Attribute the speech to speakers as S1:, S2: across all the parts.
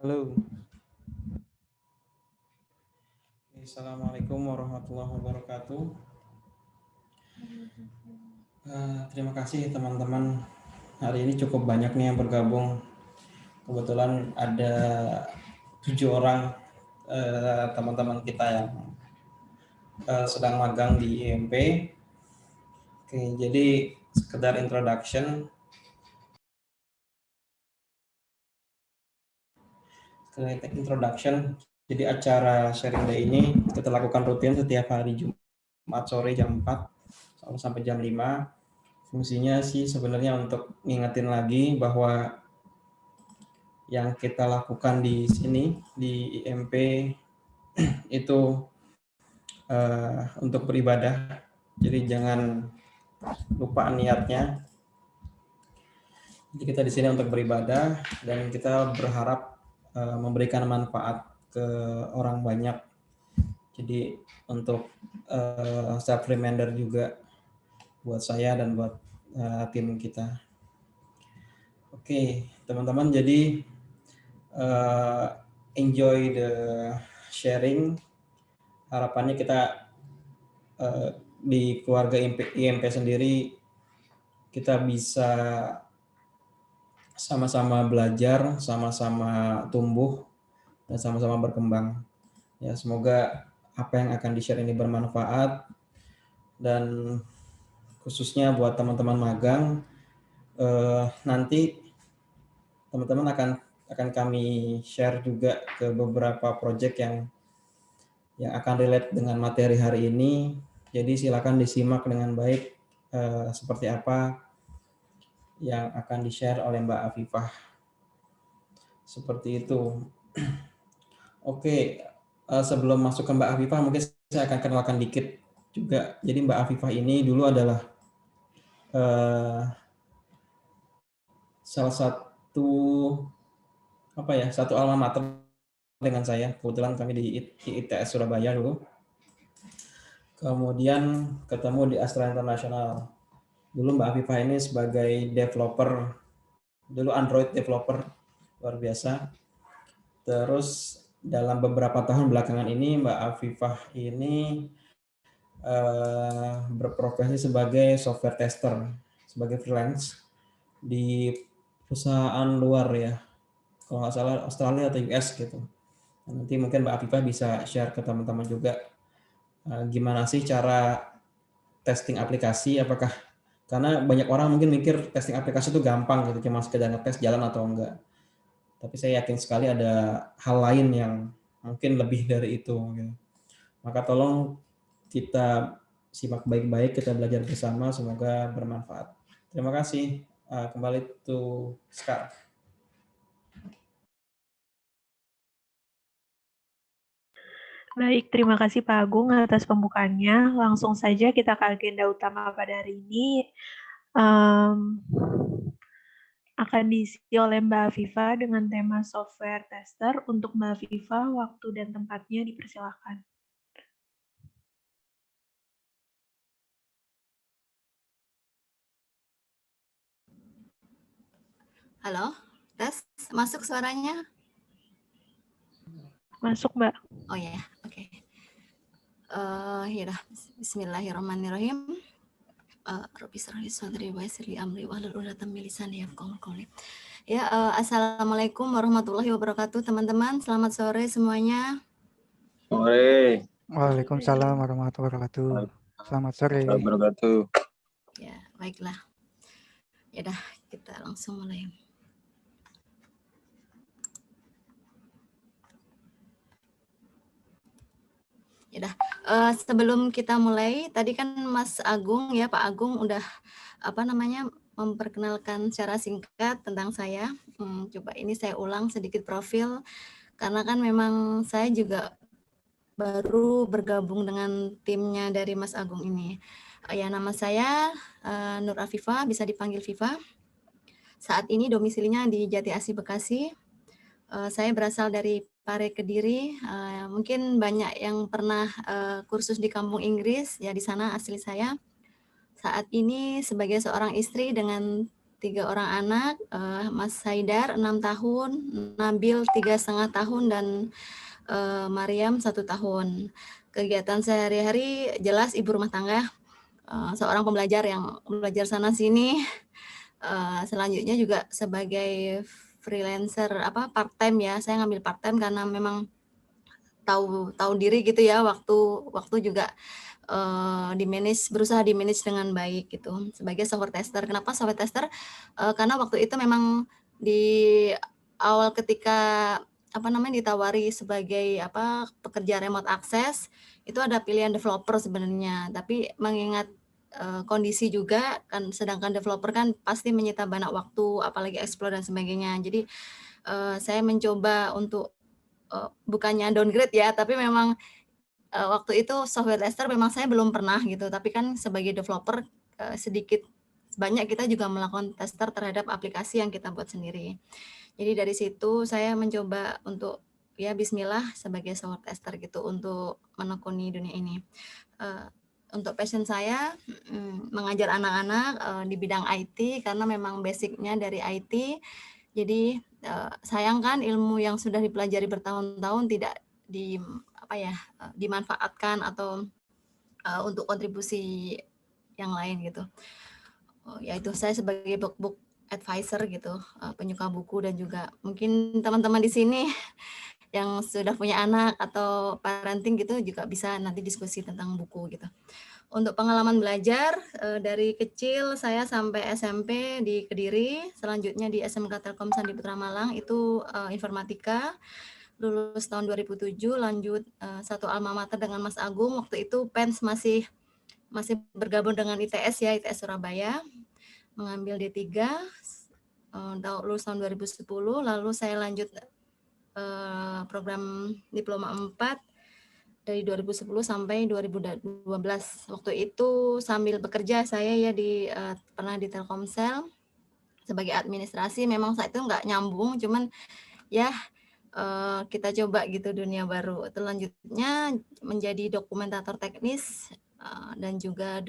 S1: Halo. Assalamualaikum warahmatullahi wabarakatuh. Terima kasih teman-teman. Hari ini cukup banyak nih yang bergabung. Kebetulan ada 7 orang teman-teman kita yang sedang magang di IMP. Oke, jadi sekedar introduction. Jadi acara sharing day ini kita lakukan rutin setiap hari Jumat sore jam 4 sampai jam 5. Fungsinya sih sebenarnya untuk ngingetin lagi bahwa yang kita lakukan di sini di IMP itu untuk beribadah. Jadi jangan lupa niatnya. Jadi kita di sini untuk beribadah dan kita berharap memberikan manfaat ke orang banyak. Jadi untuk self reminder juga buat saya dan buat tim kita. Oke, teman-teman, jadi enjoy the sharing. Harapannya kita di keluarga IMP sendiri kita bisa sama-sama belajar, sama-sama tumbuh, dan sama-sama berkembang. Ya, semoga apa yang akan di-share ini bermanfaat, dan khususnya buat teman-teman magang, nanti teman-teman akan kami share juga ke beberapa project yang akan relate dengan materi hari ini. Jadi silakan disimak dengan baik seperti apa yang akan di-share oleh Mbak Afifah. Seperti itu. Oke, sebelum masuk ke Mbak Afifah, mungkin saya akan kenalkan dikit juga. Jadi Mbak Afifah ini dulu adalah salah satu satu alma mater dengan saya. Kebetulan kami di ITS Surabaya dulu. Kemudian ketemu di Astra International. Dulu Mbak Afifah ini sebagai developer, dulu Android developer, luar biasa. Terus dalam beberapa tahun belakangan ini Mbak Afifah ini berprofesi sebagai software tester, sebagai freelance di perusahaan luar ya, kalau nggak salah Australia atau US gitu. Nanti mungkin Mbak Afifah bisa share ke teman-teman juga gimana sih cara testing aplikasi, apakah karena banyak orang mungkin mikir testing aplikasi itu gampang gitu, cuma sekedar ngetes jalan atau enggak. Tapi saya yakin sekali ada hal lain yang mungkin lebih dari itu. Gitu. Maka tolong kita simak baik-baik, kita belajar bersama, semoga bermanfaat. Terima kasih. Kembali to Scar.
S2: Baik, terima kasih Pak Agung atas pembukaannya. Langsung saja kita ke agenda utama pada hari ini. Akan diisi oleh Mbak Afifah dengan tema software tester. Untuk Mbak Afifah, waktu dan tempatnya dipersilakan.
S3: Halo, tes, masuk suaranya?
S2: Masuk, Mbak.
S3: Oh ya, oke. Ya, Bismillahirrahmanirrahim. Rabbi shrah li sadri wa yassir li amri wahlul 'uqdatam min lisani yafqahu qawli. Ya, assalamualaikum warahmatullahi wabarakatuh, teman-teman. Selamat sore semuanya.
S4: Sore.
S5: Waalaikumsalam warahmatullahi wabarakatuh. Selamat sore.
S4: Wabarakatuh.
S3: Ya, baiklah. Ya dah, kita langsung mulai. Ya dah, sebelum kita mulai, tadi kan Mas Agung ya, Pak Agung udah memperkenalkan secara singkat tentang saya. Coba ini saya ulang sedikit profil, karena kan memang saya juga baru bergabung dengan timnya dari Mas Agung ini. Ya, nama saya Nur Afifah, bisa dipanggil Viva. Saat ini domisilinya di Jati Asih, Bekasi. Saya berasal dari Pare, Kediri. Mungkin banyak yang pernah kursus di kampung Inggris, ya di sana asli saya. Saat ini sebagai seorang istri dengan 3 orang anak, Mas Haidar 6 tahun, Nabil 3,5 tahun, dan Mariam 1 tahun. Kegiatan sehari-hari jelas ibu rumah tangga, seorang pembelajar yang belajar sana sini. Selanjutnya juga sebagai freelancer part time ya. Saya ngambil part time karena memang tahu diri gitu ya, waktu juga berusaha di-manage dengan baik gitu sebagai software tester. Kenapa software tester? Karena waktu itu memang di awal ketika ditawari sebagai pekerja remote access, itu ada pilihan developer sebenarnya, tapi mengingat kondisi juga kan, sedangkan developer kan pasti menyita banyak waktu, apalagi explore dan sebagainya. Jadi saya mencoba untuk bukannya downgrade ya, tapi memang waktu itu software tester memang saya belum pernah gitu, tapi kan sebagai developer sedikit banyak kita juga melakukan tester terhadap aplikasi yang kita buat sendiri. Jadi dari situ saya mencoba untuk ya bismillah sebagai software tester gitu untuk menekuni dunia ini. Untuk passion saya mengajar anak-anak di bidang IT karena memang basicnya dari IT. Jadi sayang kan ilmu yang sudah dipelajari bertahun-tahun tidak dimanfaatkan atau untuk kontribusi yang lain gitu. Yaitu saya sebagai book advisor gitu, penyuka buku, dan juga mungkin teman-teman di sini yang sudah punya anak atau parenting gitu juga bisa nanti diskusi tentang buku gitu. Untuk pengalaman belajar dari kecil saya sampai SMP di Kediri, selanjutnya di SMK Telkom Sandi Putra Malang itu informatika. Lulus tahun 2007, lanjut satu alma mater dengan Mas Agung. Waktu itu PENS masih bergabung dengan ITS ya, ITS Surabaya. Mengambil D3, lulus tahun 2010, lalu saya lanjut program diploma 4 dari 2010 sampai 2012. Waktu itu sambil bekerja saya ya pernah di Telkomsel sebagai administrasi. Memang saat itu nggak nyambung, cuman ya kita coba gitu dunia baru. Selanjutnya menjadi dokumentator teknis dan juga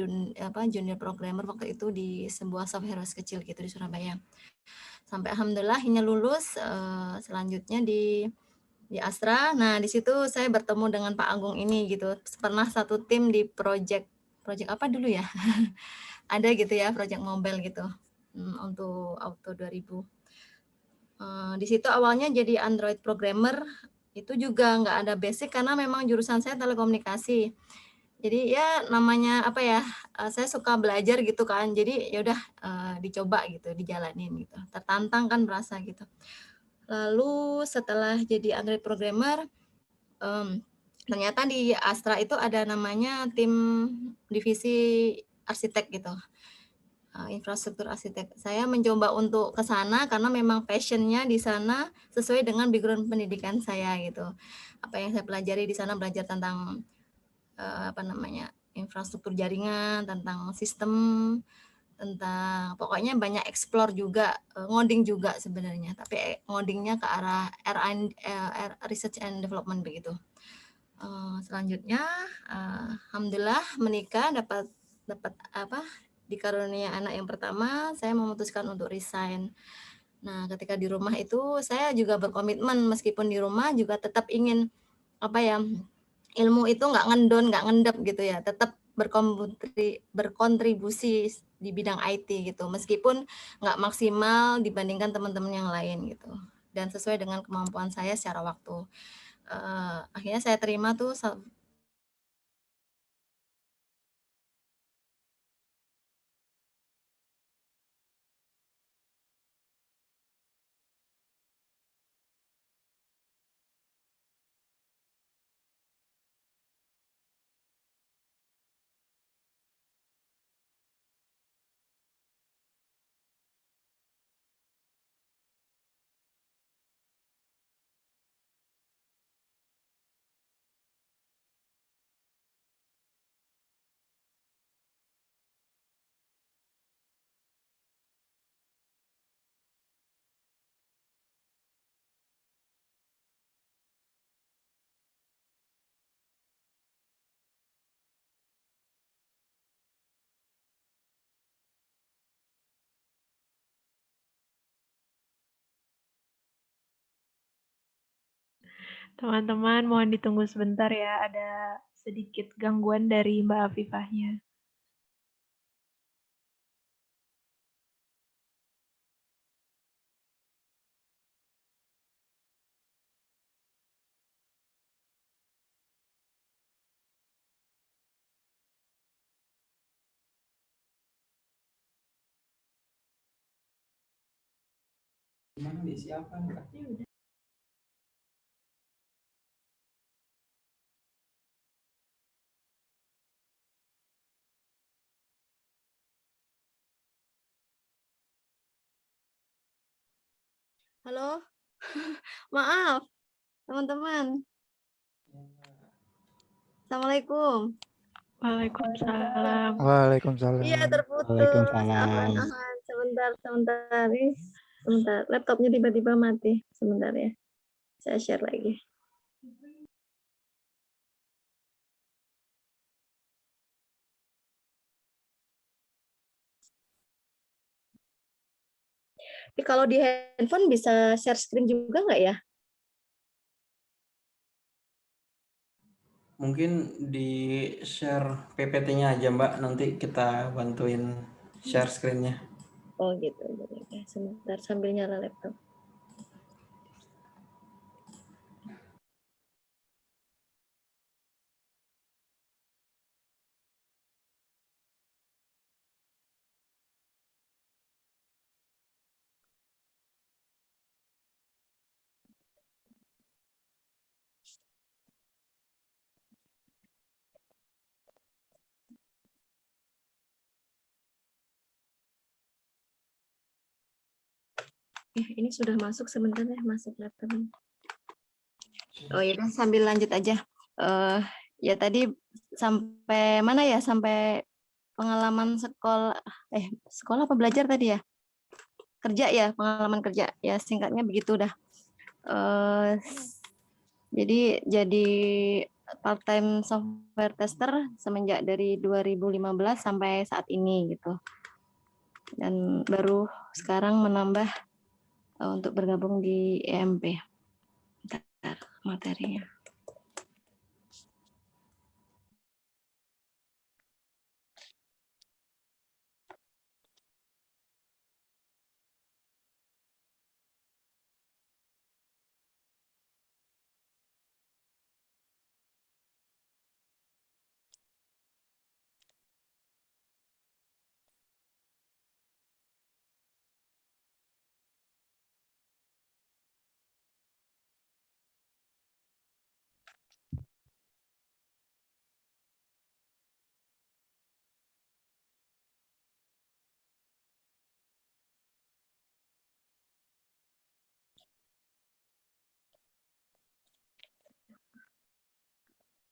S3: junior programmer waktu itu di sebuah software house kecil gitu di Surabaya. Sampai alhamdulillah akhirnya lulus. Selanjutnya di Astra. Nah, di situ saya bertemu dengan Pak Agung ini gitu. Pernah satu tim di project apa dulu ya? Ada gitu ya, project mobile gitu. Untuk Auto 2000. Di situ awalnya jadi Android programmer, itu juga nggak ada basic karena memang jurusan saya telekomunikasi. Jadi ya namanya saya suka belajar gitu kan. Jadi ya udah dicoba gitu, dijalanin gitu. Tertantang kan berasa gitu. Lalu setelah jadi Android programmer, ternyata di Astra itu ada namanya tim divisi arsitek gitu. Infrastruktur arsitek. Saya mencoba untuk ke sana karena memang passion-nya di sana sesuai dengan background pendidikan saya gitu. Apa yang saya pelajari di sana, belajar tentang infrastruktur jaringan, tentang sistem, tentang pokoknya banyak explore juga, ngoding juga sebenarnya, tapi ngodingnya ke arah research and development begitu. Selanjutnya alhamdulillah menikah, dapat dikarunia anak yang pertama, saya memutuskan untuk resign. Nah, ketika di rumah itu saya juga berkomitmen meskipun di rumah juga tetap ingin ilmu itu nggak ngendon, nggak ngendap gitu ya, tetap berkontribusi di bidang IT gitu, meskipun nggak maksimal dibandingkan teman-teman yang lain gitu, dan sesuai dengan kemampuan saya secara waktu. Akhirnya saya terima tuh
S2: Teman-teman mohon ditunggu sebentar ya, ada sedikit gangguan dari Mbak Afifahnya.
S1: Gimana diisi apa nih, Kak?
S2: Ya udah.
S3: Halo, maaf teman-teman. Assalamualaikum.
S2: Waalaikumsalam.
S5: Waalaikumsalam.
S3: Iya terputus. Afwan. Sebentar. Sebentar. Laptopnya tiba-tiba mati. Sebentar ya. Saya share lagi. Tapi kalau di handphone bisa share screen juga nggak ya?
S1: Mungkin di share PPT-nya aja Mbak, nanti kita bantuin share screen-nya.
S3: Oh gitu. Oke, sebentar sambil nyala laptop. Ini sudah masuk sebentar ya, masuk laptop. Oh ya, sambil lanjut aja. Ya tadi sampai mana ya? Sampai pengalaman sekolah apa belajar tadi ya? Kerja ya, pengalaman kerja. Ya singkatnya begitu dah. Jadi part-time software tester semenjak dari 2015 sampai saat ini gitu. Dan baru sekarang menambah untuk bergabung di EMP. Bentar, materinya.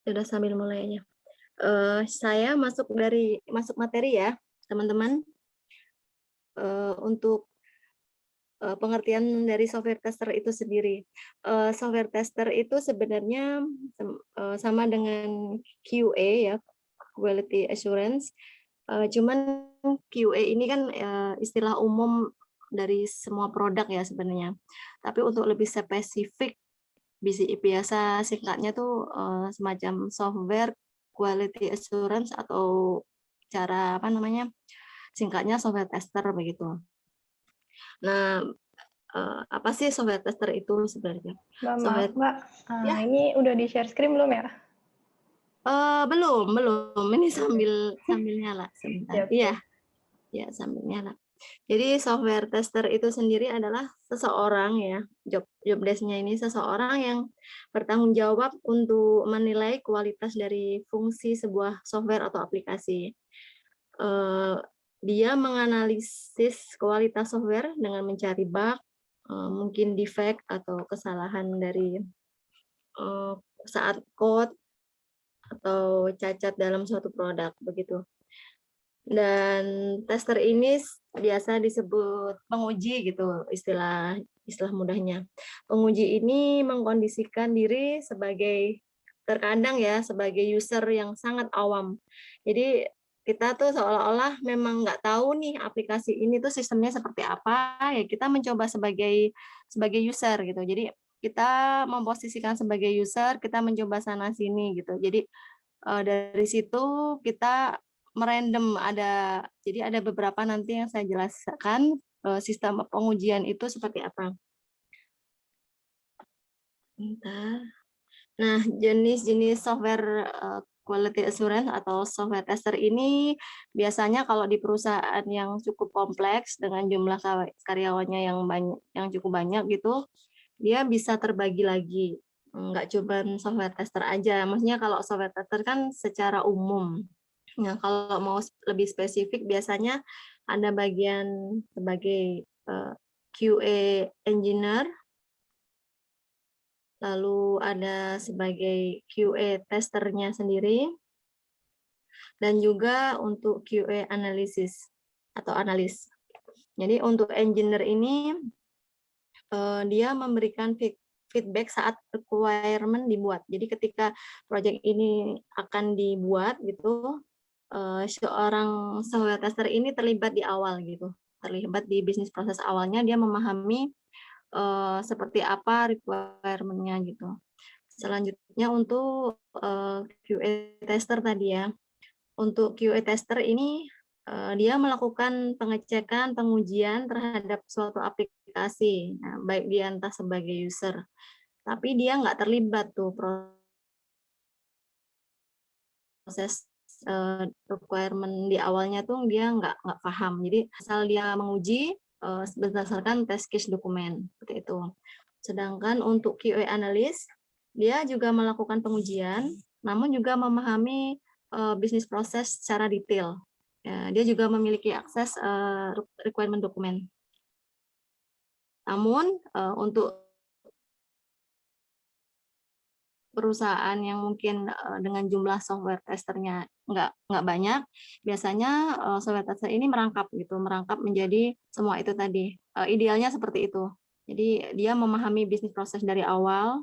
S3: Sudah sambil mulainya. Saya masuk materi ya, teman-teman. Untuk pengertian dari software tester itu sendiri. Software tester itu sebenarnya sama dengan QA ya, quality assurance. Cuman QA ini kan istilah umum dari semua produk ya sebenarnya. Tapi untuk lebih spesifik, biasa singkatnya tuh semacam software quality assurance atau cara singkatnya software tester begitu. Nah, apa sih software tester itu sebenarnya?
S6: Maaf, Mbak.
S3: Ya.
S6: Ini udah di share screen belum ya?
S3: Belum. Ini sambil nyala sebentar.
S6: Siap.
S3: Iya, sambil nyala. Jadi software tester itu sendiri adalah seseorang ya, job desk-nya ini seseorang yang bertanggung jawab untuk menilai kualitas dari fungsi sebuah software atau aplikasi. Dia menganalisis kualitas software dengan mencari bug, mungkin defect atau kesalahan dari saat code atau cacat dalam suatu produk begitu. Dan tester ini biasa disebut penguji gitu, istilah mudahnya. Penguji ini mengkondisikan diri terkadang ya sebagai user yang sangat awam. Jadi kita tuh seolah-olah memang nggak tahu nih aplikasi ini tuh sistemnya seperti apa, ya kita mencoba sebagai user gitu. Jadi kita memposisikan sebagai user, kita mencoba sana sini gitu. Jadi dari situ kita merandom jadi ada beberapa nanti yang saya jelaskan sistem pengujian itu seperti apa. Bentar. Nah, jenis-jenis software quality assurance atau software tester ini biasanya kalau di perusahaan yang cukup kompleks dengan jumlah karyawannya yang cukup banyak gitu, dia bisa terbagi lagi. Nggak cuma software tester aja. Maksudnya kalau software tester kan secara umum. Nah, kalau mau lebih spesifik biasanya ada bagian sebagai QA engineer, lalu ada sebagai QA testernya sendiri, dan juga untuk QA analisis atau analis. Jadi untuk engineer ini dia memberikan feedback saat requirement dibuat. Jadi ketika proyek ini akan dibuat gitu, seorang software tester ini terlibat di awal gitu, terlibat di bisnis proses awalnya, dia memahami seperti apa requirement-nya gitu. Selanjutnya untuk QA tester tadi ya. Untuk QA tester ini dia melakukan pengecekan, pengujian terhadap suatu aplikasi, nah, baik dia entah sebagai user, tapi dia nggak terlibat tuh proses requirement di awalnya tuh dia nggak paham. Jadi asal dia menguji berdasarkan test case dokumen seperti itu. Sedangkan untuk QA analis dia juga melakukan pengujian, namun juga memahami bisnis proses secara detail. Ya, dia juga memiliki akses requirement dokumen. Namun untuk perusahaan yang mungkin dengan jumlah software testernya nggak banyak, biasanya software tester ini merangkap menjadi semua itu tadi. Idealnya seperti itu. Jadi dia memahami bisnis proses dari awal,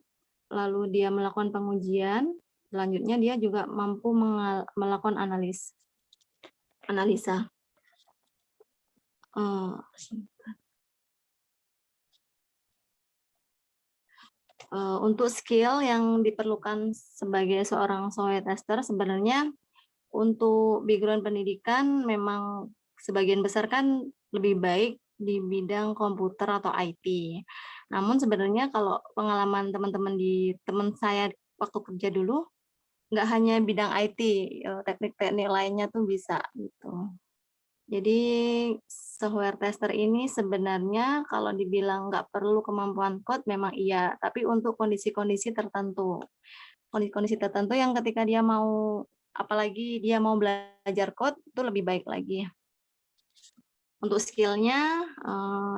S3: lalu dia melakukan pengujian, selanjutnya dia juga mampu melakukan analisa. Untuk skill yang diperlukan sebagai seorang software tester sebenarnya untuk background pendidikan memang sebagian besar kan lebih baik di bidang komputer atau IT. Namun sebenarnya kalau pengalaman teman-teman teman saya waktu kerja dulu, nggak hanya bidang IT, teknik-teknik lainnya tuh bisa gitu. Jadi software tester ini sebenarnya kalau dibilang nggak perlu kemampuan code memang iya, tapi untuk kondisi-kondisi tertentu. Kondisi-kondisi tertentu yang ketika dia mau, apalagi dia mau belajar code, itu lebih baik lagi. Untuk skillnya,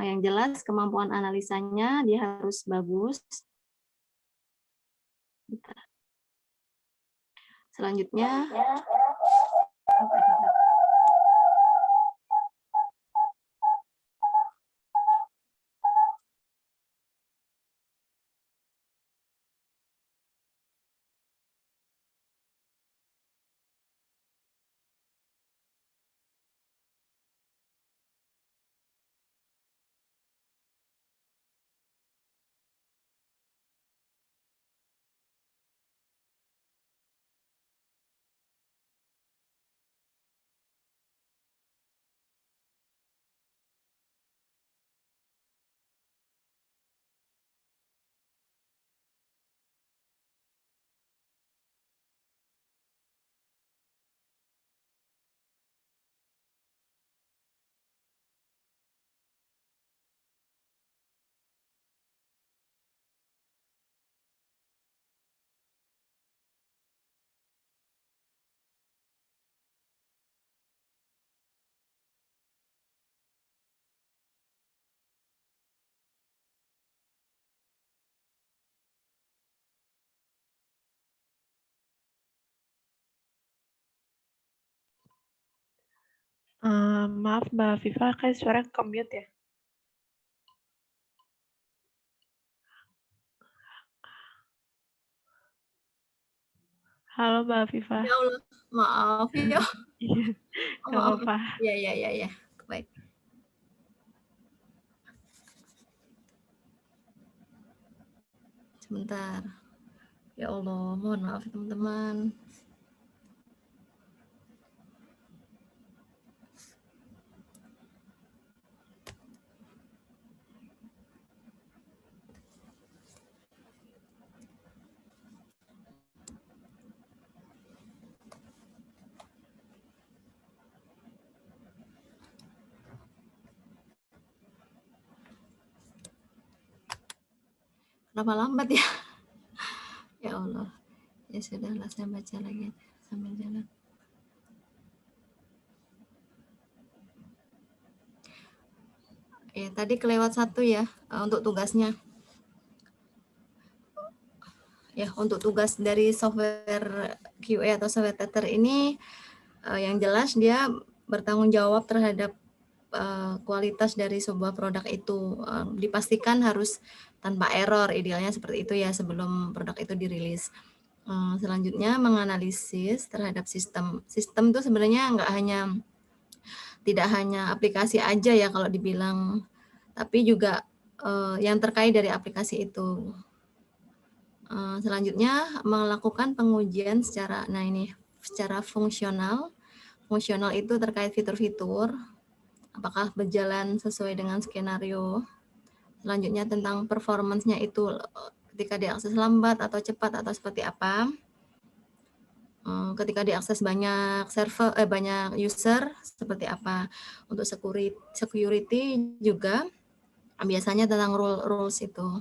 S3: yang jelas kemampuan analisanya dia harus bagus. Selanjutnya,
S2: Maaf Mbak Viva, kayak suara ke-mute ya? Halo Mbak Viva.
S3: ya Allah, maaf ya.
S2: Gak apa-apa.
S3: Ya. Baik. Sebentar. Ya Allah, mohon maaf teman-teman. Kenapa lambat ya? Ya Allah. Ya sudahlah, saya baca lagi sambil jalan. Ya, tadi kelewat satu ya untuk tugasnya. Ya, untuk tugas dari software QA atau software tester ini yang jelas dia bertanggung jawab terhadap kualitas dari sebuah produk itu. Dipastikan harus tanpa error, idealnya seperti itu ya sebelum produk itu dirilis. Selanjutnya menganalisis terhadap sistem. Sistem itu sebenarnya tidak hanya aplikasi aja ya kalau dibilang, tapi juga yang terkait dari aplikasi itu. Selanjutnya melakukan pengujian secara fungsional. Fungsional itu terkait fitur-fitur, apakah berjalan sesuai dengan skenario. Selanjutnya tentang performance-nya itu ketika diakses lambat atau cepat atau seperti apa. Ketika diakses banyak banyak user seperti apa. Untuk security juga biasanya tentang rules itu.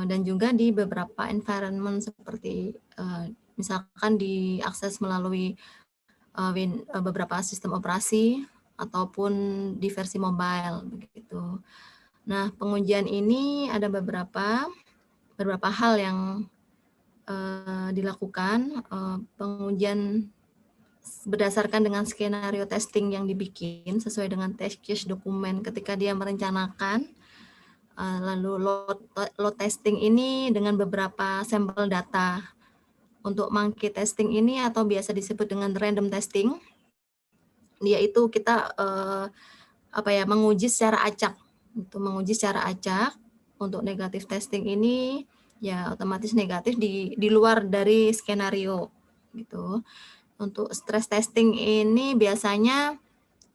S3: Dan juga di beberapa environment seperti misalkan diakses melalui beberapa sistem operasi ataupun di versi mobile begitu. Nah, pengujian ini ada beberapa hal yang dilakukan. Pengujian berdasarkan dengan skenario testing yang dibikin sesuai dengan test case dokumen ketika dia merencanakan. Lalu load testing ini dengan beberapa sampel data. Untuk monkey testing ini atau biasa disebut dengan random testing, yaitu kita menguji secara acak. Menguji secara acak. Untuk negatif testing ini ya otomatis negatif di luar dari skenario gitu. Untuk stress testing ini biasanya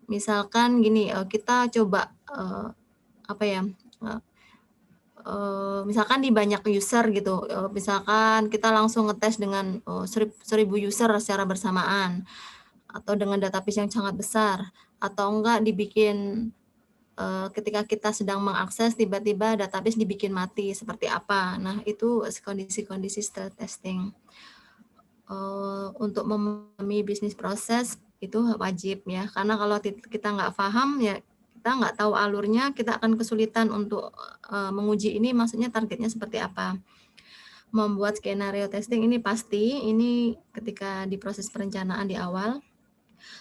S3: misalkan gini, kita coba misalkan di banyak user gitu, misalkan kita langsung ngetes dengan 1000 user secara bersamaan atau dengan database yang sangat besar, atau enggak dibikin ketika kita sedang mengakses tiba-tiba database dibikin mati seperti apa. Nah, itu kondisi-kondisi stress testing. Untuk memahami bisnis proses itu wajib ya, karena kalau kita nggak paham ya kita nggak tahu alurnya, kita akan kesulitan untuk menguji ini maksudnya targetnya seperti apa. Membuat skenario testing ini pasti, ini ketika di proses perencanaan di awal.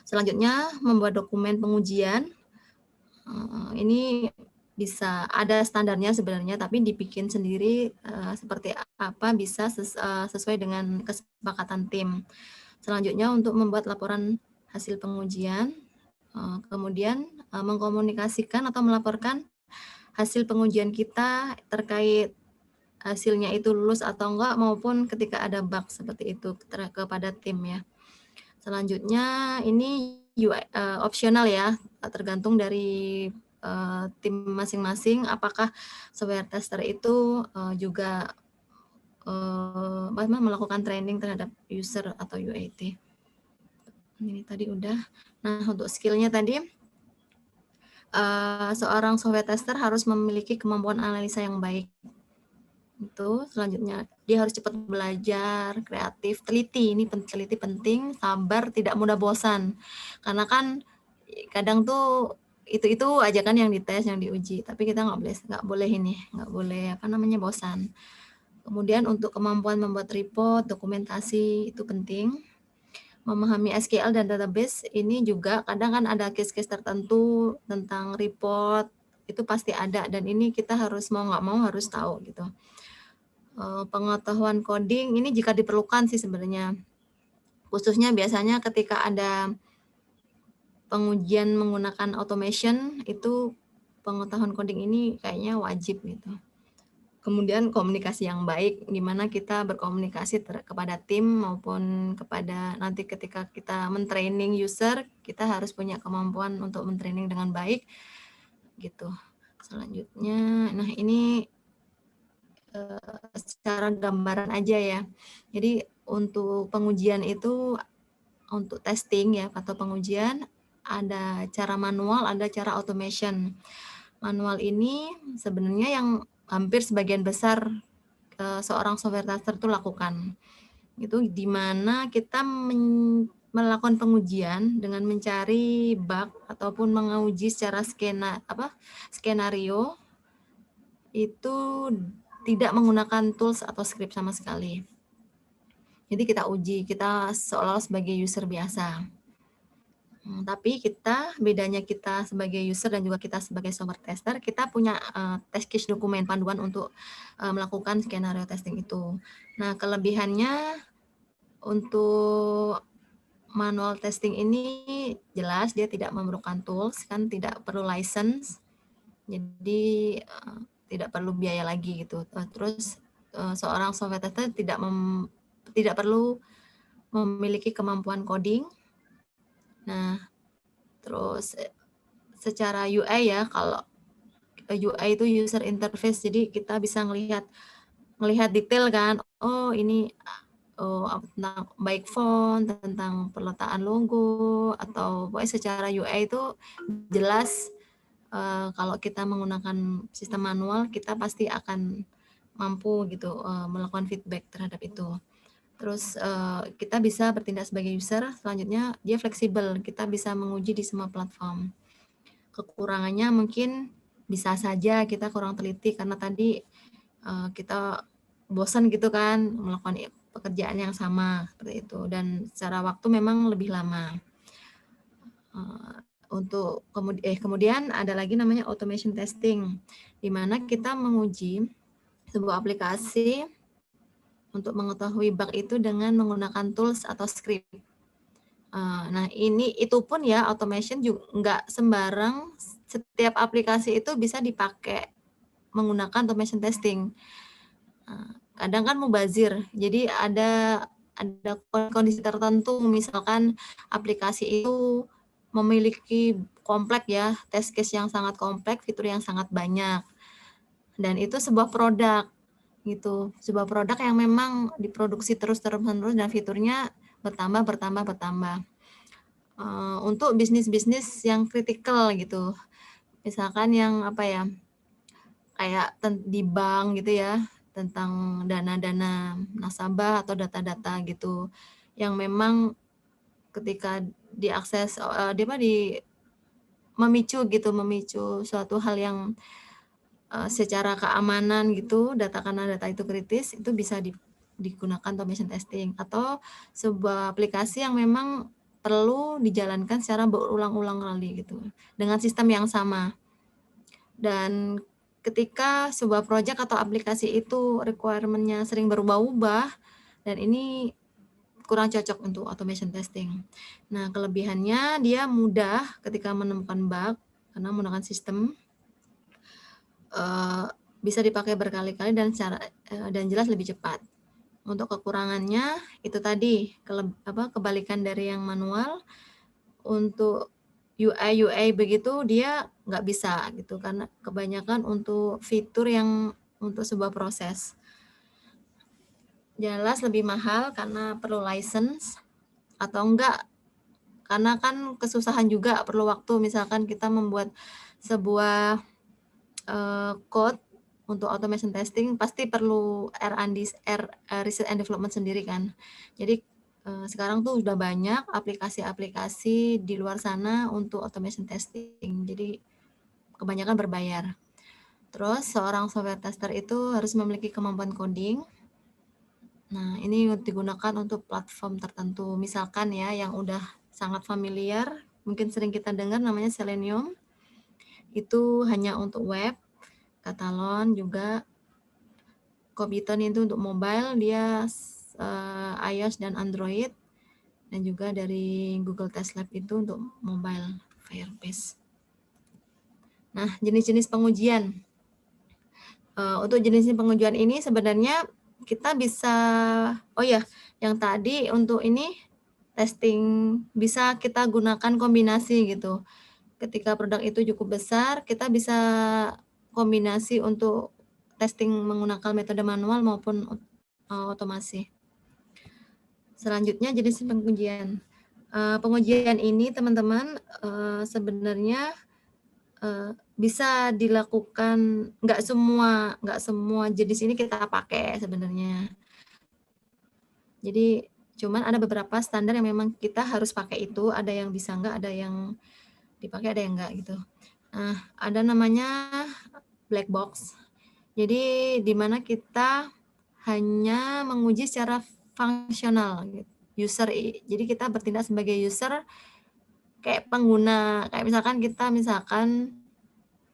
S3: Selanjutnya membuat dokumen pengujian. Ini bisa ada standarnya sebenarnya, tapi dibikin sendiri seperti apa bisa sesuai dengan kesepakatan tim. Selanjutnya untuk membuat laporan hasil pengujian, kemudian mengkomunikasikan atau melaporkan hasil pengujian kita terkait hasilnya itu lulus atau enggak maupun ketika ada bug seperti itu kepada tim ya. Selanjutnya ini opsional ya, tergantung dari tim masing-masing apakah software tester itu juga melakukan training terhadap user atau UAT. Ini tadi udah. Nah, untuk skillnya tadi seorang software tester harus memiliki kemampuan analisa yang baik. Itu selanjutnya dia harus cepat belajar, kreatif, teliti. Ini teliti penting, sabar, tidak mudah bosan. Karena kan kadang tuh itu aja kan yang dites, yang diuji. Tapi kita nggak boleh bosan. Kemudian untuk kemampuan membuat report, dokumentasi itu penting. Memahami SQL dan database ini juga kadang kan ada case-case tertentu tentang report itu pasti ada, dan ini kita harus mau nggak mau harus tahu gitu. Pengetahuan coding ini jika diperlukan sih sebenarnya, khususnya biasanya ketika ada pengujian menggunakan automation, itu pengetahuan coding ini kayaknya wajib gitu. Kemudian komunikasi yang baik, gimana kita berkomunikasi kepada tim maupun kepada nanti ketika kita men-training user, kita harus punya kemampuan untuk men-training dengan baik gitu. Selanjutnya, nah ini secara gambaran aja ya. Jadi untuk pengujian itu, untuk testing ya atau pengujian, ada cara manual, ada cara automation. Manual ini sebenarnya yang hampir sebagian besar seorang software tester itu lakukan. Itu di mana kita melakukan pengujian dengan mencari bug ataupun menguji secara skenario itu tidak menggunakan tools atau script sama sekali. Jadi kita uji, kita seolah-olah sebagai user biasa. Tapi bedanya kita sebagai user dan juga kita sebagai software tester, kita punya test case dokumen panduan untuk melakukan skenario testing itu. Nah, kelebihannya untuk manual testing ini jelas dia tidak memerlukan tools, kan tidak perlu license, jadi tidak perlu biaya lagi gitu. Terus seorang software tester tidak perlu memiliki kemampuan coding. Nah, terus secara UI ya, kalau UI itu user interface, jadi kita bisa ngelihat detail kan, oh ini tentang baik font, tentang perletakkan logo, atau pokoknya secara UI itu jelas. Kalau kita menggunakan sistem manual, kita pasti akan mampu gitu melakukan feedback terhadap itu. Terus kita bisa bertindak sebagai user, selanjutnya dia fleksibel, kita bisa menguji di semua platform. Kekurangannya mungkin bisa saja kita kurang teliti karena tadi kita bosan gitu kan melakukan pekerjaan yang sama seperti itu, dan secara waktu memang lebih lama. Untuk kemudian ada lagi namanya automation testing, di mana kita menguji sebuah aplikasi untuk mengetahui bug itu dengan menggunakan tools atau script. Nah, itu pun ya automation juga nggak sembarang setiap aplikasi itu bisa dipakai menggunakan automation testing. Kadang kan mubazir, jadi ada kondisi tertentu, misalkan aplikasi itu memiliki kompleks ya, test case yang sangat kompleks, fitur yang sangat banyak, dan itu sebuah produk gitu, sebuah produk yang memang diproduksi terus-menerus dan fiturnya bertambah. Untuk bisnis-bisnis yang kritikal gitu, misalkan yang kayak di bank gitu ya, tentang dana-dana nasabah atau data-data gitu, yang memang ketika diakses memicu suatu hal yang secara keamanan gitu, karena data itu kritis, itu bisa digunakan automation testing, atau sebuah aplikasi yang memang perlu dijalankan secara berulang-ulang kali gitu dengan sistem yang sama. Dan ketika sebuah proyek atau aplikasi itu requirement-nya sering berubah-ubah, dan ini kurang cocok untuk automation testing. Nah, kelebihannya dia mudah ketika menemukan bug karena menggunakan sistem, bisa dipakai berkali-kali dan jelas lebih cepat. Untuk kekurangannya itu tadi kebalikan dari yang manual. Untuk UI begitu dia nggak bisa gitu, karena kebanyakan untuk fitur yang untuk sebuah proses. Jelas lebih mahal karena perlu license, atau enggak karena kan kesusahan juga, perlu waktu. Misalkan kita membuat sebuah code untuk automation testing, pasti perlu research and development sendiri kan. Jadi sekarang tuh udah banyak aplikasi-aplikasi di luar sana untuk automation testing, jadi kebanyakan berbayar. Terus seorang software tester itu harus memiliki kemampuan coding. Nah, ini digunakan untuk platform tertentu, misalkan ya yang udah sangat familiar, mungkin sering kita dengar namanya Selenium, itu hanya untuk web. Katalon juga, Kobiton itu untuk mobile, dia iOS dan Android, dan juga dari Google Test Lab itu untuk mobile, Firebase. Nah, jenis-jenis pengujian. Untuk jenis pengujian ini sebenarnya kita bisa, oh ya, yang tadi untuk ini testing bisa kita gunakan kombinasi gitu. Ketika produk itu cukup besar, kita bisa kombinasi untuk testing menggunakan metode manual maupun otomasi. Selanjutnya jenis pengujian. Pengujian ini teman-teman sebenarnya bisa dilakukan, nggak semua jenis ini kita pakai sebenarnya. Jadi cuman ada beberapa standar yang memang kita harus pakai itu, ada yang bisa nggak, ada yang dipakai, ada yang nggak gitu. Nah, ada namanya black box. Jadi di mana kita hanya menguji secara fungsional gitu. Jadi kita bertindak sebagai user kayak pengguna, kayak misalkan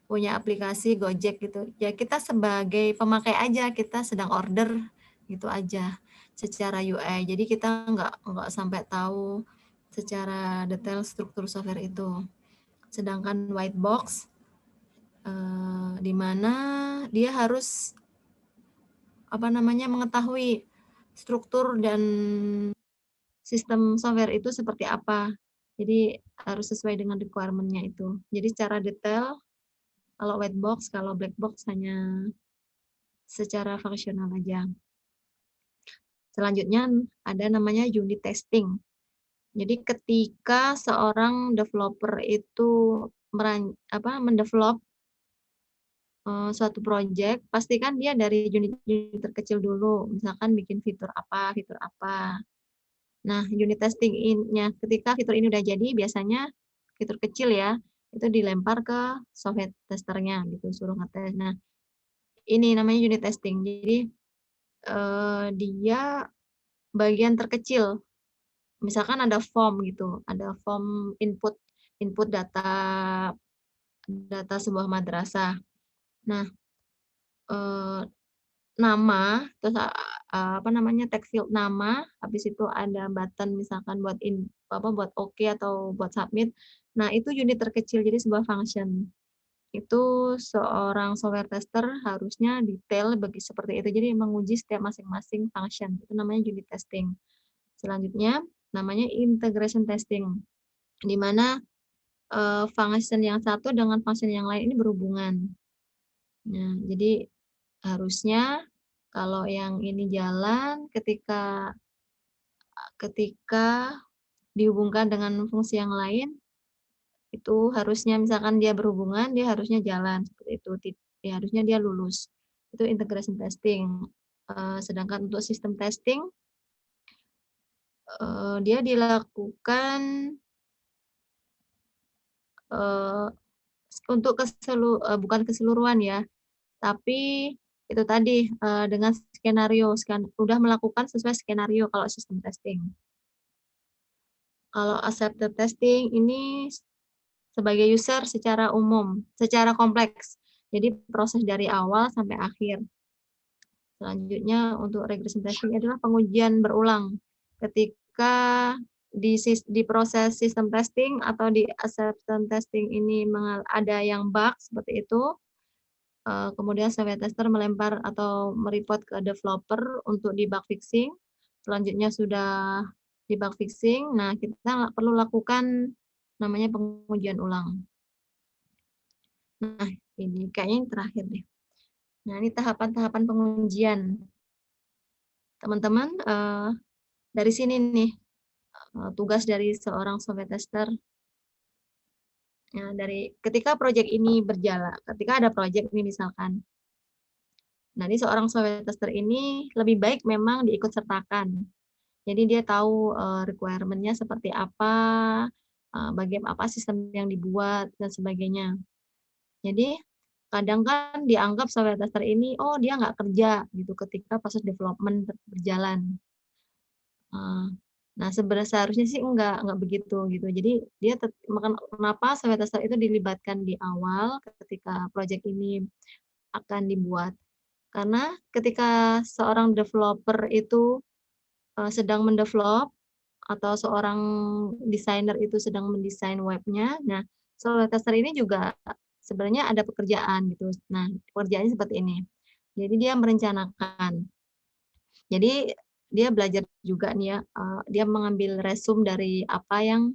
S3: punya aplikasi Gojek gitu. Ya kita sebagai pemakai aja, kita sedang order gitu aja secara UI. Jadi kita nggak sampai tahu secara detail struktur software itu. Sedangkan white box di mana dia harus mengetahui struktur dan sistem software itu seperti apa. Jadi harus sesuai dengan requirement-nya itu. Jadi secara detail kalau white box, kalau black box hanya secara fungsional aja. Selanjutnya ada namanya unit testing. Jadi ketika seorang developer itu mendevelop suatu project, pastikan dia dari unit terkecil dulu. Misalkan bikin fitur apa. Nah, unit testing-nya ketika fitur ini udah jadi, biasanya fitur kecil ya, itu dilempar ke software testernya gitu, suruh ngetes. Nah, ini namanya unit testing. Jadi dia bagian terkecil. Misalkan ada form gitu, ada form input data sebuah madrasah. Nah, nama, terus text field nama, habis itu ada button misalkan buat buat oke atau buat submit. Nah, itu unit terkecil, jadi sebuah function. Itu seorang software tester harusnya detail seperti itu. Jadi menguji setiap masing-masing function. Itu namanya unit testing. Selanjutnya namanya integration testing, di mana function yang satu dengan function yang lain ini berhubungan. Nah, jadi harusnya kalau yang ini jalan ketika dihubungkan dengan fungsi yang lain, itu harusnya misalkan dia berhubungan, dia harusnya jalan seperti itu. Ya, harusnya dia lulus. Itu integration testing. Sedangkan untuk sistem testing, dia dilakukan untuk bukan keseluruhan ya, tapi itu tadi dengan skenario, udah melakukan sesuai skenario kalau sistem testing. Kalau accepted testing ini sebagai user secara umum, secara kompleks. Jadi proses dari awal sampai akhir. Selanjutnya untuk regression testing adalah pengujian berulang. Ketika di proses sistem testing atau di acceptance testing ini ada yang bug seperti itu, kemudian software tester melempar atau mereport ke developer untuk di bug fixing. Selanjutnya sudah di bug fixing, nah kita perlu lakukan namanya pengujian ulang. Nah, ini kayaknya yang terakhir deh. Nah, ini tahapan-tahapan pengujian. Teman-teman, dari sini nih, tugas dari seorang software tester. Ya, dari ketika proyek ini berjalan, ketika ada proyek ini misalkan, nah ini seorang software tester ini lebih baik memang diikutsertakan. Jadi dia tahu requirement-nya seperti apa, bagian apa sistem yang dibuat, dan sebagainya. Jadi kadang kan dianggap software tester ini, oh dia nggak kerja gitu ketika proses development berjalan. Nah seharusnya sih enggak begitu gitu. Jadi dia kenapa software tester itu dilibatkan di awal ketika proyek ini akan dibuat. Karena ketika seorang developer itu sedang mendevelop atau seorang desainer itu sedang mendesain webnya, nah software tester ini juga sebenarnya ada pekerjaan gitu. Nah pekerjaannya seperti ini. Jadi dia merencanakan. Jadi dia belajar juga nih ya, dia mengambil resume dari apa yang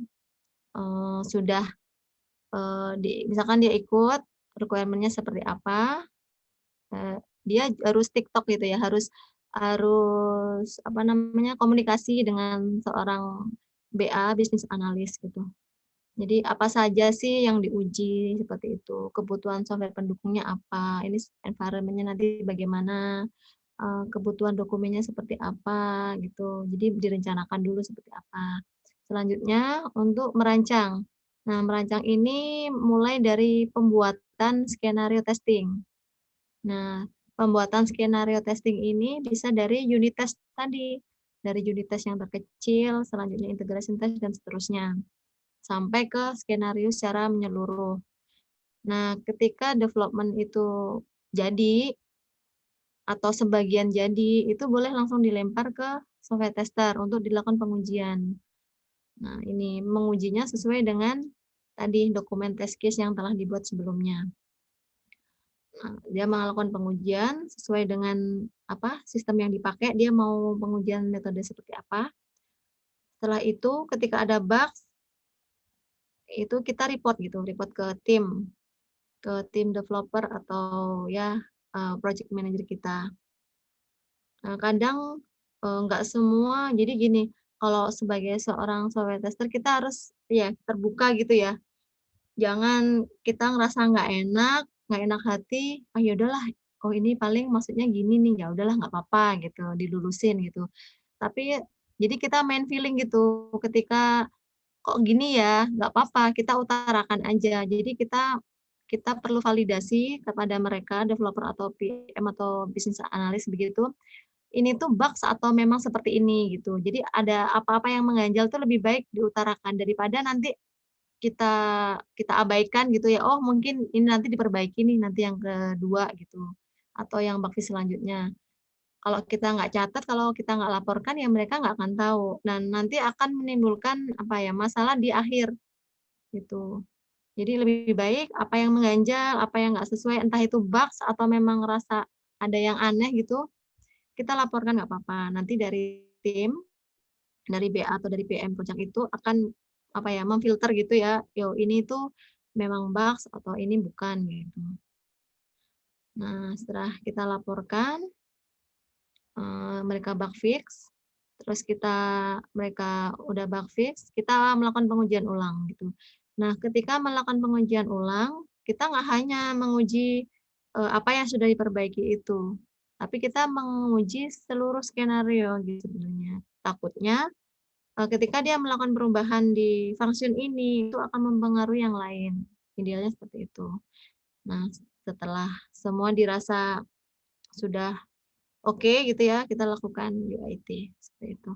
S3: sudah misalkan dia ikut requirement-nya seperti apa, dia harus TikTok gitu ya, harus apa namanya, komunikasi dengan seorang BA, business analyst gitu. Jadi apa saja sih yang diuji seperti itu, kebutuhan software pendukungnya apa, ini environment-nya nanti bagaimana, kebutuhan dokumennya seperti apa gitu. Jadi direncanakan dulu seperti apa. Selanjutnya untuk merancang. Nah, merancang ini mulai dari pembuatan skenario testing. Nah, pembuatan skenario testing ini bisa dari unit test tadi, dari unit test yang terkecil, selanjutnya integration test dan seterusnya, sampai ke skenario secara menyeluruh. Nah, ketika development itu jadi atau sebagian jadi, itu boleh langsung dilempar ke software tester untuk dilakukan pengujian. Nah, ini mengujinya sesuai dengan tadi dokumen test case yang telah dibuat sebelumnya. Nah, dia melakukan pengujian sesuai dengan apa sistem yang dipakai, dia mau pengujian metode seperti apa. Setelah itu, ketika ada bugs, itu kita report gitu, report ke tim developer atau ya project manager kita. Nah, kadang nggak semua, jadi gini, kalau sebagai seorang software tester kita harus ya terbuka gitu ya. Jangan kita ngerasa nggak enak hati, ah ya udahlah, oh ini paling maksudnya gini nih, ya udahlah nggak apa-apa gitu, dilulusin gitu. Tapi jadi kita main feeling gitu, ketika kok gini ya, nggak apa-apa, kita utarakan aja. Jadi kita perlu validasi kepada mereka, developer atau PM atau business analyst begitu, ini tuh bugs atau memang seperti ini gitu. Jadi ada apa-apa yang mengganjal tuh lebih baik diutarakan daripada nanti kita kita abaikan gitu ya. Oh, mungkin ini nanti diperbaiki nih nanti yang kedua gitu. Atau yang bug selanjutnya. Kalau kita nggak catat, kalau kita nggak laporkan ya mereka nggak akan tahu. Dan nanti akan menimbulkan apa ya, masalah di akhir gitu. Jadi lebih baik apa yang mengganjal, apa yang nggak sesuai, entah itu bugs atau memang ngerasa ada yang aneh gitu, kita laporkan nggak apa-apa. Nanti dari tim, dari BA atau dari PM Puncak itu akan apa ya, memfilter gitu ya, yo ini tuh memang bugs atau ini bukan gitu. Nah, setelah kita laporkan, mereka bug fix, terus mereka udah bug fix, kita melakukan pengujian ulang gitu. Nah, ketika melakukan pengujian ulang, kita nggak hanya menguji apa yang sudah diperbaiki itu, tapi kita menguji seluruh skenario gitu sebenarnya. Takutnya ketika dia melakukan perubahan di function ini, itu akan mempengaruhi yang lain. Idealnya seperti itu. Nah, setelah semua dirasa sudah oke gitu ya, kita lakukan UIT seperti itu.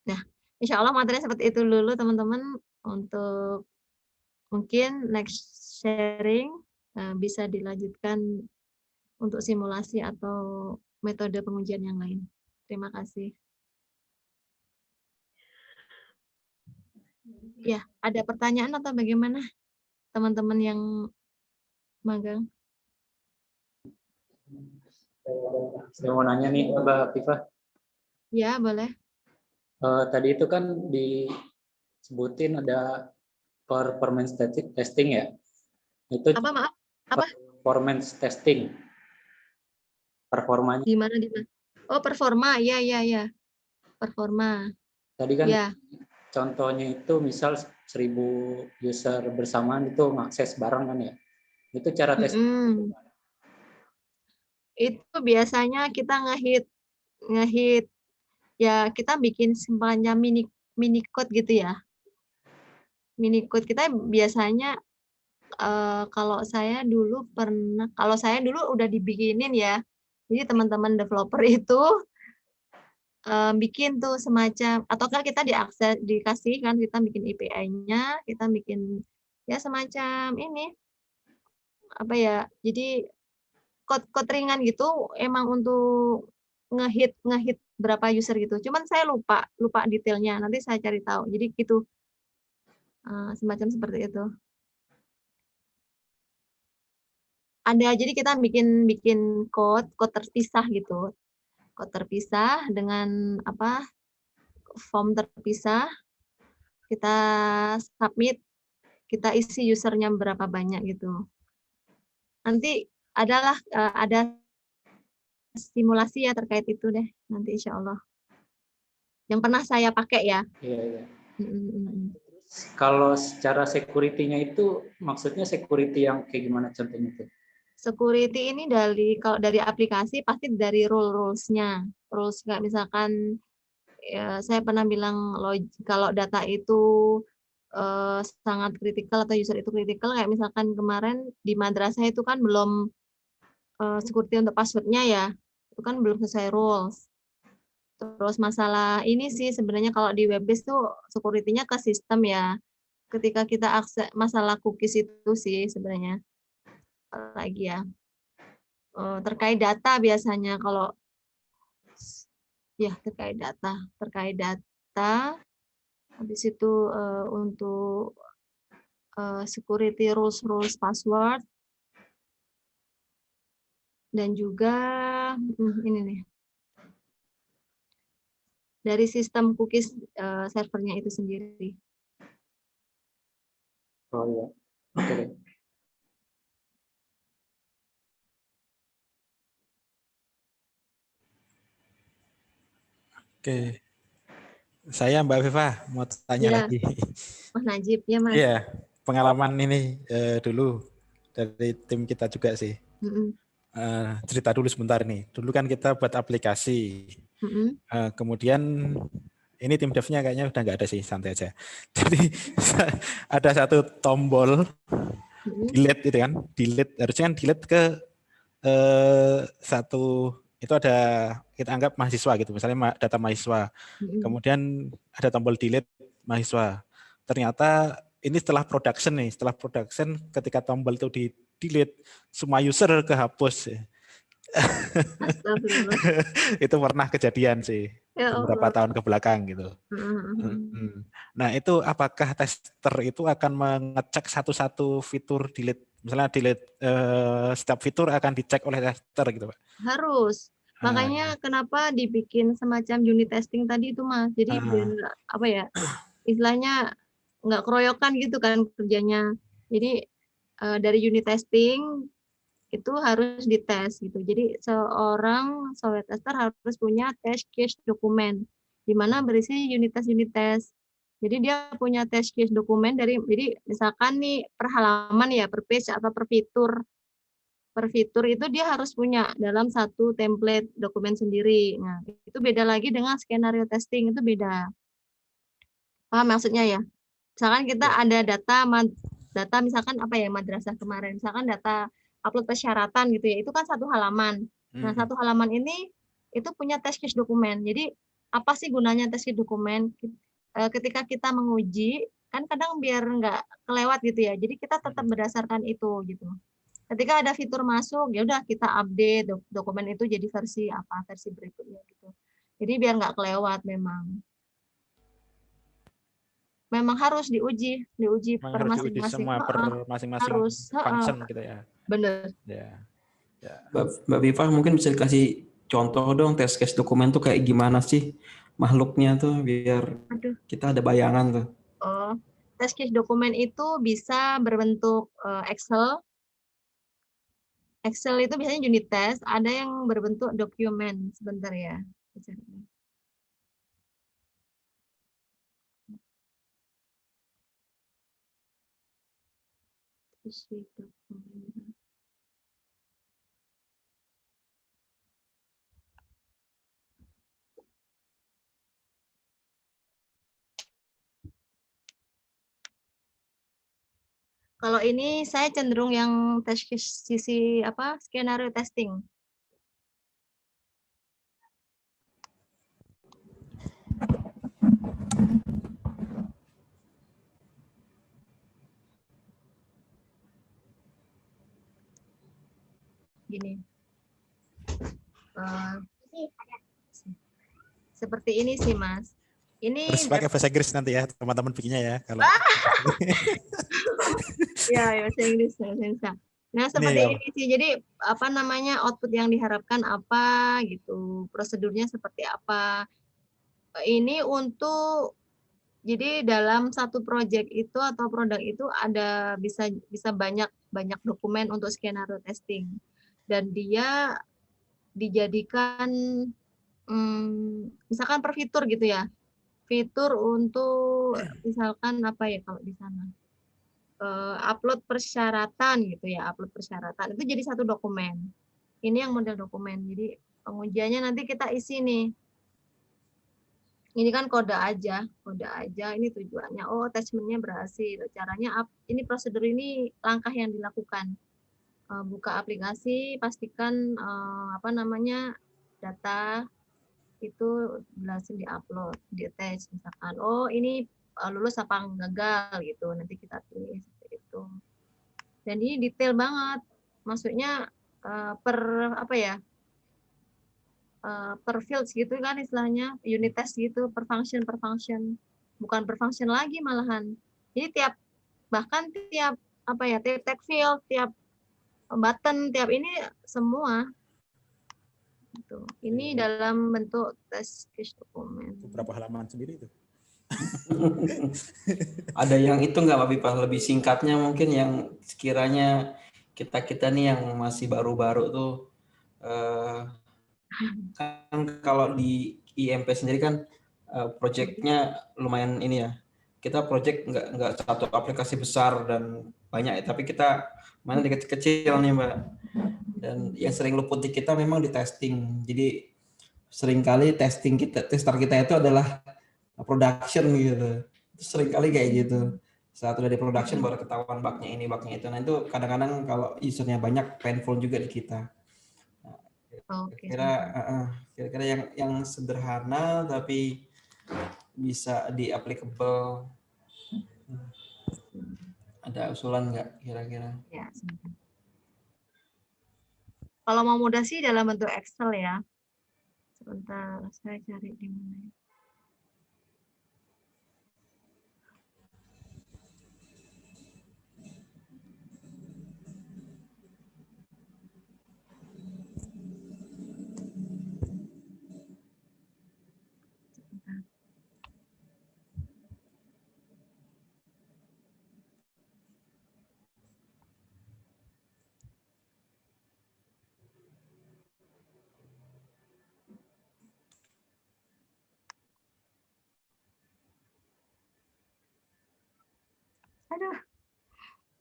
S3: Nah, insya Allah materi seperti itu dulu teman-teman. Untuk mungkin next sharing bisa dilanjutkan untuk simulasi atau metode pengujian yang lain. Terima kasih. Ya, ada pertanyaan atau bagaimana teman-teman yang magang?
S7: Saya mau nanya nih Mbak Afifah.
S3: Ya, boleh.
S7: Tadi itu kan disebutin ada performance testing ya. Itu
S3: Apa maaf? Apa?
S7: Performance testing. Performanya.
S3: Di mana? Oh, performa. Ya. Performa.
S7: Tadi kan
S3: ya.
S7: Contohnya itu misal 1000 user bersamaan itu mengakses bareng kan ya. Itu cara testing.
S3: Itu biasanya kita ngehit ya, kita bikin semacam mini code gitu ya. Mini code kita biasanya kalau saya dulu udah dibikinin ya. Jadi teman-teman developer itu bikin tuh semacam, ataukah kita dikasih kan, kita bikin API-nya, kita bikin ya semacam ini apa ya, jadi code ringan gitu emang untuk ngehit berapa user gitu. Cuman saya lupa detailnya, nanti saya cari tahu. Jadi gitu, semacam seperti itu. ada, jadi kita bikin code terpisah gitu. Code terpisah dengan form terpisah. Kita submit, kita isi usernya berapa banyak gitu. Nanti ada simulasi ya terkait itu deh nanti insya Allah. Yang pernah saya pakai ya.
S7: Iya. Kalau secara security-nya itu maksudnya security yang kayak gimana contohnya itu?
S3: Security ini kalau dari aplikasi pasti dari rules-nya. Rules kayak misalkan ya, saya pernah bilang kalau data itu sangat kritikal atau user itu kritikal, kayak misalkan kemarin di madrasah itu kan belum security untuk password-nya ya, itu kan belum sesuai rules. Terus masalah ini sih sebenarnya kalau di web-based tuh security-nya ke sistem ya. Ketika kita akses masalah cookies itu sih sebenarnya. Lagi ya. Terkait data biasanya kalau ya terkait data. Habis itu untuk security rules password. Dan juga ini nih. Dari sistem cookies servernya itu sendiri.
S7: Oh iya, oke.
S8: Oke, saya Mbak Viva mau tanya
S3: Ya,
S8: lagi.
S3: Mas Najib ya Mas.
S8: Iya, pengalaman ini dulu dari tim kita juga sih. Cerita dulu sebentar nih. Dulu kan kita buat aplikasi. Kemudian ini tim devnya kayaknya udah nggak ada sih, santai aja. Jadi ada satu tombol delete itu kan, delete harusnya kan delete ke satu itu ada kita anggap mahasiswa gitu, misalnya data mahasiswa. Kemudian ada tombol delete mahasiswa. Ternyata ini setelah production nih, setelah production ketika tombol itu di delete semua user kehapus. Itu pernah kejadian sih beberapa tahun ke belakang gitu. Nah itu apakah tester itu akan mengecek satu-satu fitur delete, misalnya delete setiap fitur akan dicek oleh tester gitu Pak?
S3: Harus. Makanya kenapa dibikin semacam unit testing tadi itu Mas. Jadi biar istilahnya nggak keroyokan gitu kan kerjanya. Jadi dari unit testing itu harus dites gitu. Jadi seorang software tester harus punya test case dokumen di mana berisi unit test. Jadi dia punya test case dokumen jadi misalkan nih per halaman ya, per page atau per fitur itu dia harus punya dalam satu template dokumen sendiri. Nah, itu beda lagi dengan skenario testing, itu beda. Paham maksudnya ya? Misalkan kita ada data misalkan madrasah kemarin, misalkan data upload persyaratan gitu ya, itu kan satu halaman. Nah, satu halaman ini itu punya test case dokumen. Jadi apa sih gunanya test case dokumen? Ketika kita menguji, kan kadang biar nggak kelewat gitu ya. Jadi kita tetap berdasarkan itu gitu. Ketika ada fitur masuk, ya udah kita update dokumen itu jadi versi berikutnya gitu. Jadi biar nggak kelewat memang harus diuji per masing-masing.
S8: Harus function gitu ya.
S3: Bener.
S8: Ya.
S1: Mbak Viva mungkin bisa dikasih contoh dong test case dokumen tuh kayak gimana sih makhluknya tuh biar kita ada bayangan tuh.
S3: Oh, test case dokumen itu bisa berbentuk Excel. Excel itu biasanya unit test, ada yang berbentuk dokumen. Sebentar ya. Kalau ini saya cenderung yang test case sisi skenario testing. Gini. Seperti ini sih, Mas. Ini
S8: harus pakai bahasa Inggris nanti ya teman-teman bikinnya ya kalau.
S3: Ya bahasa Inggris. Nah,
S8: Ini
S3: seperti
S8: ya,
S3: ini sih. Jadi apa namanya output yang diharapkan apa gitu, prosedurnya seperti apa. Ini untuk jadi dalam satu project itu atau produk itu ada bisa banyak dokumen untuk skenario testing dan dia dijadikan misalkan per fitur gitu ya. Fitur untuk misalkan apa ya kalau di sana upload persyaratan gitu ya, upload persyaratan itu jadi satu dokumen. Ini yang model dokumen. Jadi pengujiannya nanti kita isi nih. Ini kan kode aja ini tujuannya. Oh, attachment-nya berhasil. Caranya ini prosedur ini langkah yang dilakukan. Buka aplikasi, pastikan apa namanya data itu berhasil diupload, di-attach misalkan. Oh, ini lulus apa gagal gitu. Nanti kita tulis seperti itu. Dan ini detail banget. Maksudnya per apa ya? Per fields gitu kan istilahnya, unit test gitu, per function, bukan per function lagi malahan. Jadi bahkan tiap apa ya, tiap tag field, tiap button, tiap ini semua. Gitu. Ini dalam bentuk test case dokumen.
S8: Beberapa halaman sendiri itu.
S1: Ada yang itu nggak Pak Bipah, lebih singkatnya mungkin yang sekiranya kita nih yang masih baru-baru tuh kan kalau di IMP sendiri kan projectnya lumayan ini ya. Kita project nggak satu aplikasi besar dan banyak ya, tapi kita mana di kecil-kecil nih Mbak. Dan yang sering luput di kita memang di testing. Jadi seringkali tester kita itu adalah production gitu. Seringkali kayak gitu. Saat udah di production baru ketahuan bugnya ini, bugnya itu. Nah itu kadang-kadang kalau usernya banyak painful juga di kita. Kira-kira yang sederhana tapi bisa di applicable. Ada usulan nggak kira-kira?
S3: Ya, kalau mau mudah sih dalam bentuk Excel ya. Sebentar, saya cari di mana. Aduh,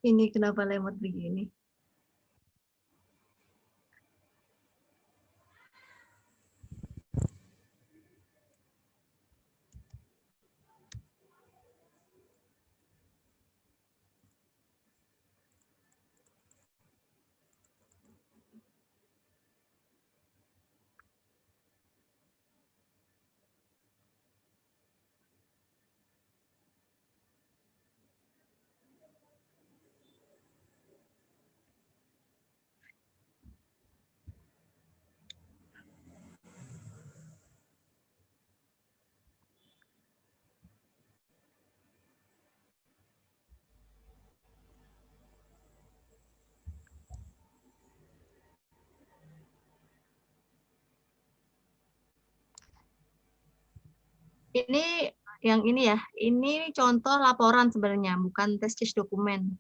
S3: ini kenapa lemot begini? Ini yang ini ya, ini contoh laporan sebenarnya, bukan test case dokumen.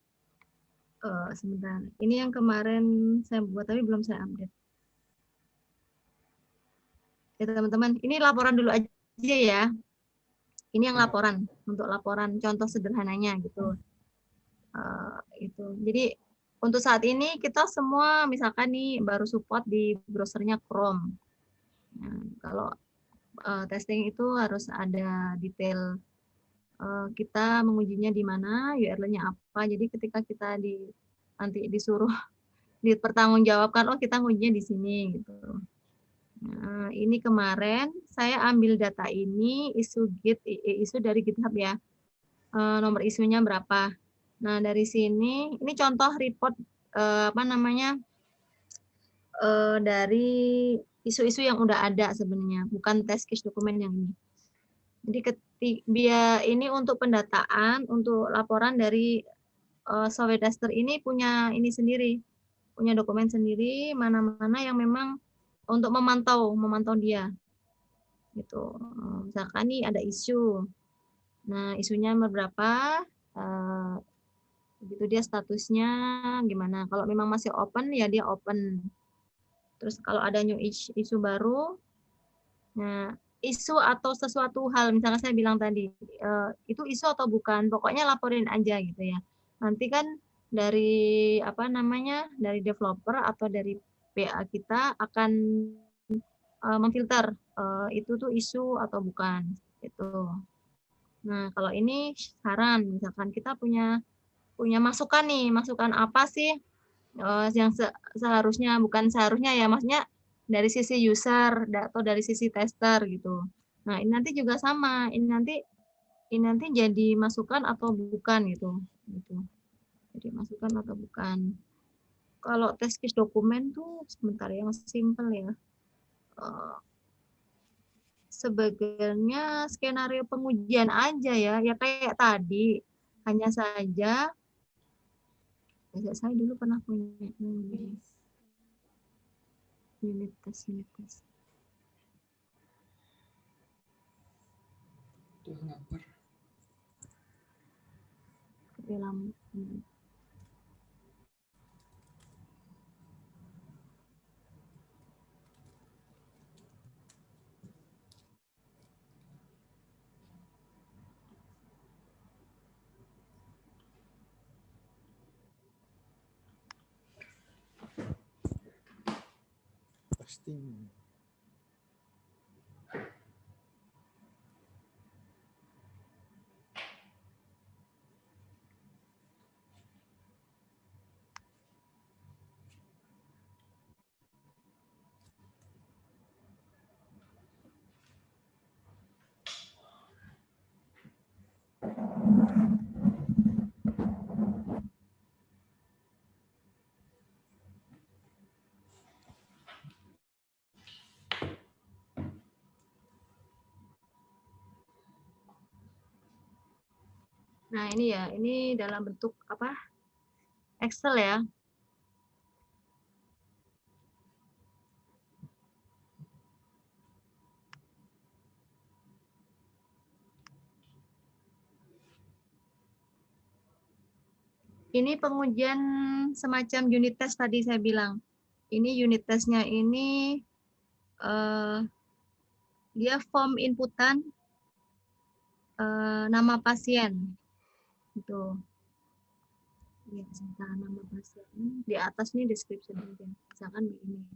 S3: Sebentar, ini yang kemarin saya buat tapi belum saya update. Ya teman-teman, ini laporan dulu aja ya. Ini yang laporan, untuk laporan contoh sederhananya gitu. Itu. Jadi untuk saat ini kita semua misalkan nih baru support di browsernya Chrome. Nah, kalau testing itu harus ada detail kita mengujinya di mana, URL-nya apa. Jadi ketika kita nanti disuruh dipertanggungjawabkan, oh kita ngujinya di sini gitu. Nah, ini kemarin saya ambil data ini isu dari GitHub ya. Nomor isunya berapa. Nah, dari sini ini contoh report apa namanya? Dari isu-isu yang udah ada sebenarnya, bukan test case dokumen yang ini. Jadi biar ini untuk pendataan, untuk laporan dari software tester ini punya ini sendiri, punya dokumen sendiri mana-mana yang memang untuk memantau dia. Gitu. Misalkan nih ada isu. Nah, isunya berapa? Gitu dia statusnya gimana. Kalau memang masih open ya dia open. Terus kalau ada new isu baru, nah isu atau sesuatu hal, misalnya saya bilang tadi, itu isu atau bukan, pokoknya laporin aja gitu ya. Nanti kan dari dari developer atau dari PA kita akan memfilter itu tuh isu atau bukan itu. Nah kalau ini saran, misalkan kita punya masukan nih, masukan apa sih yang seharusnya, bukan seharusnya ya, maksudnya dari sisi user atau dari sisi tester gitu. Nah ini nanti juga sama, ini nanti jadi masukan atau bukan gitu. Jadi masukan atau bukan. Kalau test case dokumen tuh sebentar ya, masih simple ya. Sebenarnya skenario pengujian aja ya kayak tadi. Hanya saja saya dulu pernah punya unit test. Dalam
S8: Testing.
S3: Nah ini ya, ini dalam bentuk apa? Excel ya. Ini pengujian semacam unit test tadi saya bilang. Ini unit testnya ini dia form inputan nama pasien. Gitu. Ya, sebentar, nama pasien. Di atas ini description aja. Misalkan begini.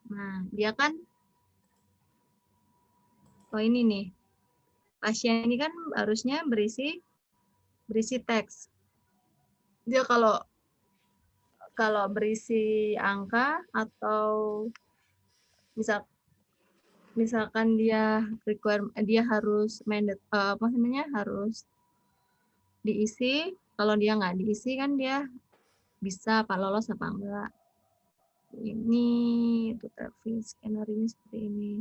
S3: Nah, dia kan ini nih. Pasien ini kan harusnya berisi teks. Dia kalau berisi angka atau misalkan dia harus harus diisi. Kalau dia nggak diisi kan dia bisa lolos apa enggak. Ini untuk skenario seperti ini.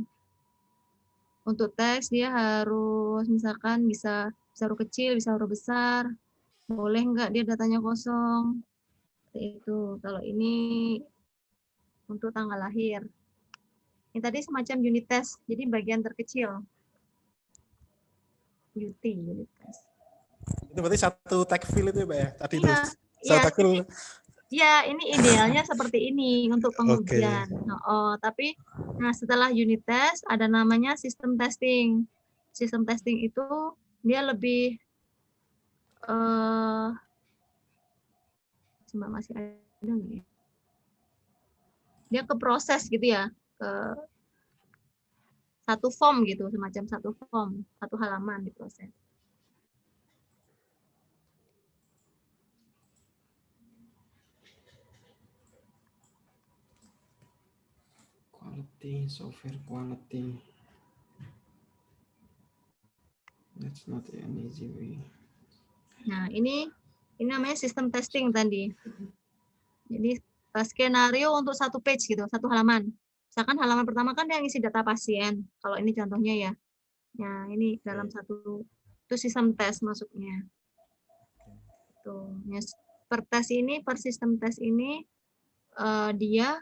S3: Untuk teks dia harus misalkan bisa huruf kecil, bisa huruf besar. Boleh nggak dia datanya kosong. Seperti itu. Kalau ini untuk tanggal lahir. Ini tadi semacam unit test, jadi bagian terkecil. Unit test.
S8: Itu berarti satu tag field itu ya, Mbak ya? Tadi
S3: Iya,
S8: itu.
S3: Ya, ini idealnya seperti ini untuk pengujian. Okay. Tapi setelah unit test ada namanya sistem testing. Sistem testing itu dia lebih masih ada nggak ya? Dia ke proses gitu ya, ke satu form gitu, semacam satu form, satu halaman diproses.
S1: Quality, software quality. That's not an easy way.
S3: Nah, ini namanya sistem testing tadi. Jadi skenario untuk satu page gitu, satu halaman. Misalkan halaman pertama kan dia ngisi data pasien. Kalau ini contohnya ya. Nah, ini dalam satu itu sistem tes masuknya. Tuh, per sistem tes ini dia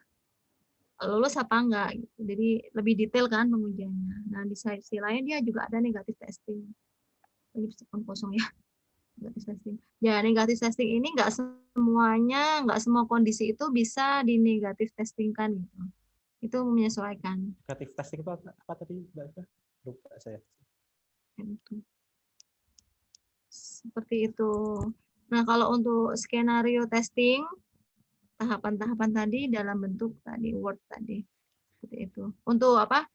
S3: lulus apa enggak gitu. Jadi lebih detail kan pengujiannya. Nah, di sisi lain dia juga ada negatif testing. Ini kosong ya. Negatif testing. Ya, negatif testing ini enggak semua kondisi itu bisa di negatif testingkan gitu. Itu menyesuaikan.
S8: Negatif testing itu apa tadi, Mbak Eva? Lupa saya.
S3: Itu. Seperti itu. Nah, kalau untuk skenario testing, tahapan-tahapan tadi dalam bentuk tadi Word tadi. Seperti itu. Untuk apa?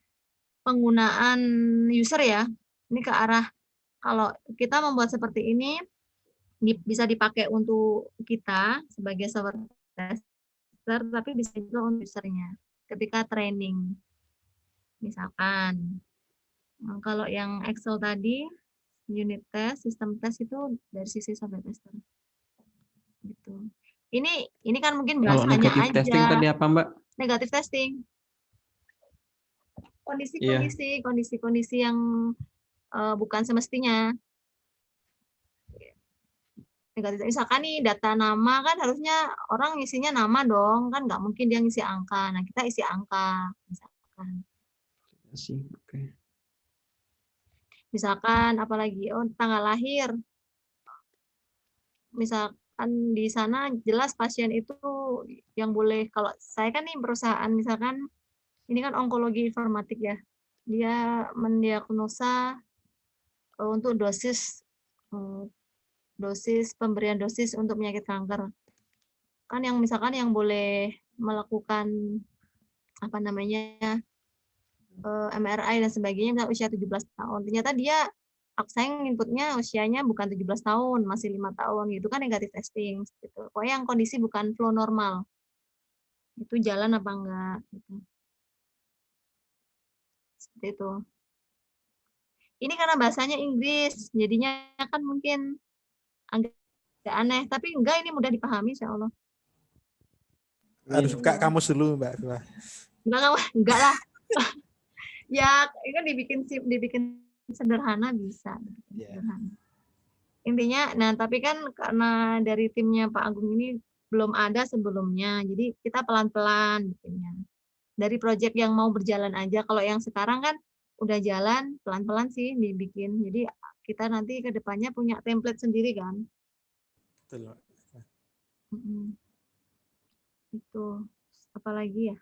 S3: Penggunaan user ya. Ini ke arah kalau kita membuat seperti ini bisa dipakai untuk kita sebagai software tester, tapi bisa juga untuk usernya ketika training. Misalkan kalau yang Excel tadi unit test, sistem test itu dari sisi software tester. Gitu. Ini kan mungkin
S1: Kalau
S3: bahasanya
S1: negatif
S3: aja.
S1: testing tadi apa, Mbak?
S3: Negatif testing. Kondisi-kondisi yang bukan semestinya. Negatif. Misalkan nih data nama kan harusnya orang isinya nama dong, kan nggak mungkin dia ngisi angka. Nah, kita isi angka misalkan.
S1: Oke.
S3: Misalkan apalagi tanggal lahir. Misalkan di sana jelas pasien itu yang boleh, kalau saya kan nih perusahaan misalkan ini kan onkologi informatik ya. Dia mendiagnosa untuk pemberian dosis untuk penyakit kanker. Kan yang misalkan yang boleh melakukan apa namanya MRI dan sebagainya usia 17 tahun. Ternyata dia saya inputnya usianya bukan 17 tahun, masih 5 tahun gitu kan negatif testing gitu. Pokoknya yang kondisi bukan flow normal. Itu jalan apa enggak gitu. Seperti itu. Ini karena bahasanya Inggris, jadinya kan mungkin agak aneh, tapi enggak, ini mudah dipahami insya Allah.
S8: Harus buka kamus dulu, Mbak Eva.
S3: Enggak lah. Ya, ini kan dibikin sederhana bisa. Sederhana. Intinya, nah tapi kan karena dari timnya Pak Agung ini belum ada sebelumnya, jadi kita pelan-pelan bikinnya. Dari proyek yang mau berjalan aja, kalau yang sekarang kan udah jalan, pelan-pelan sih dibikin. Jadi kita nanti ke depannya punya template sendiri kan.
S8: Betul.
S3: Itu. Apalagi ya?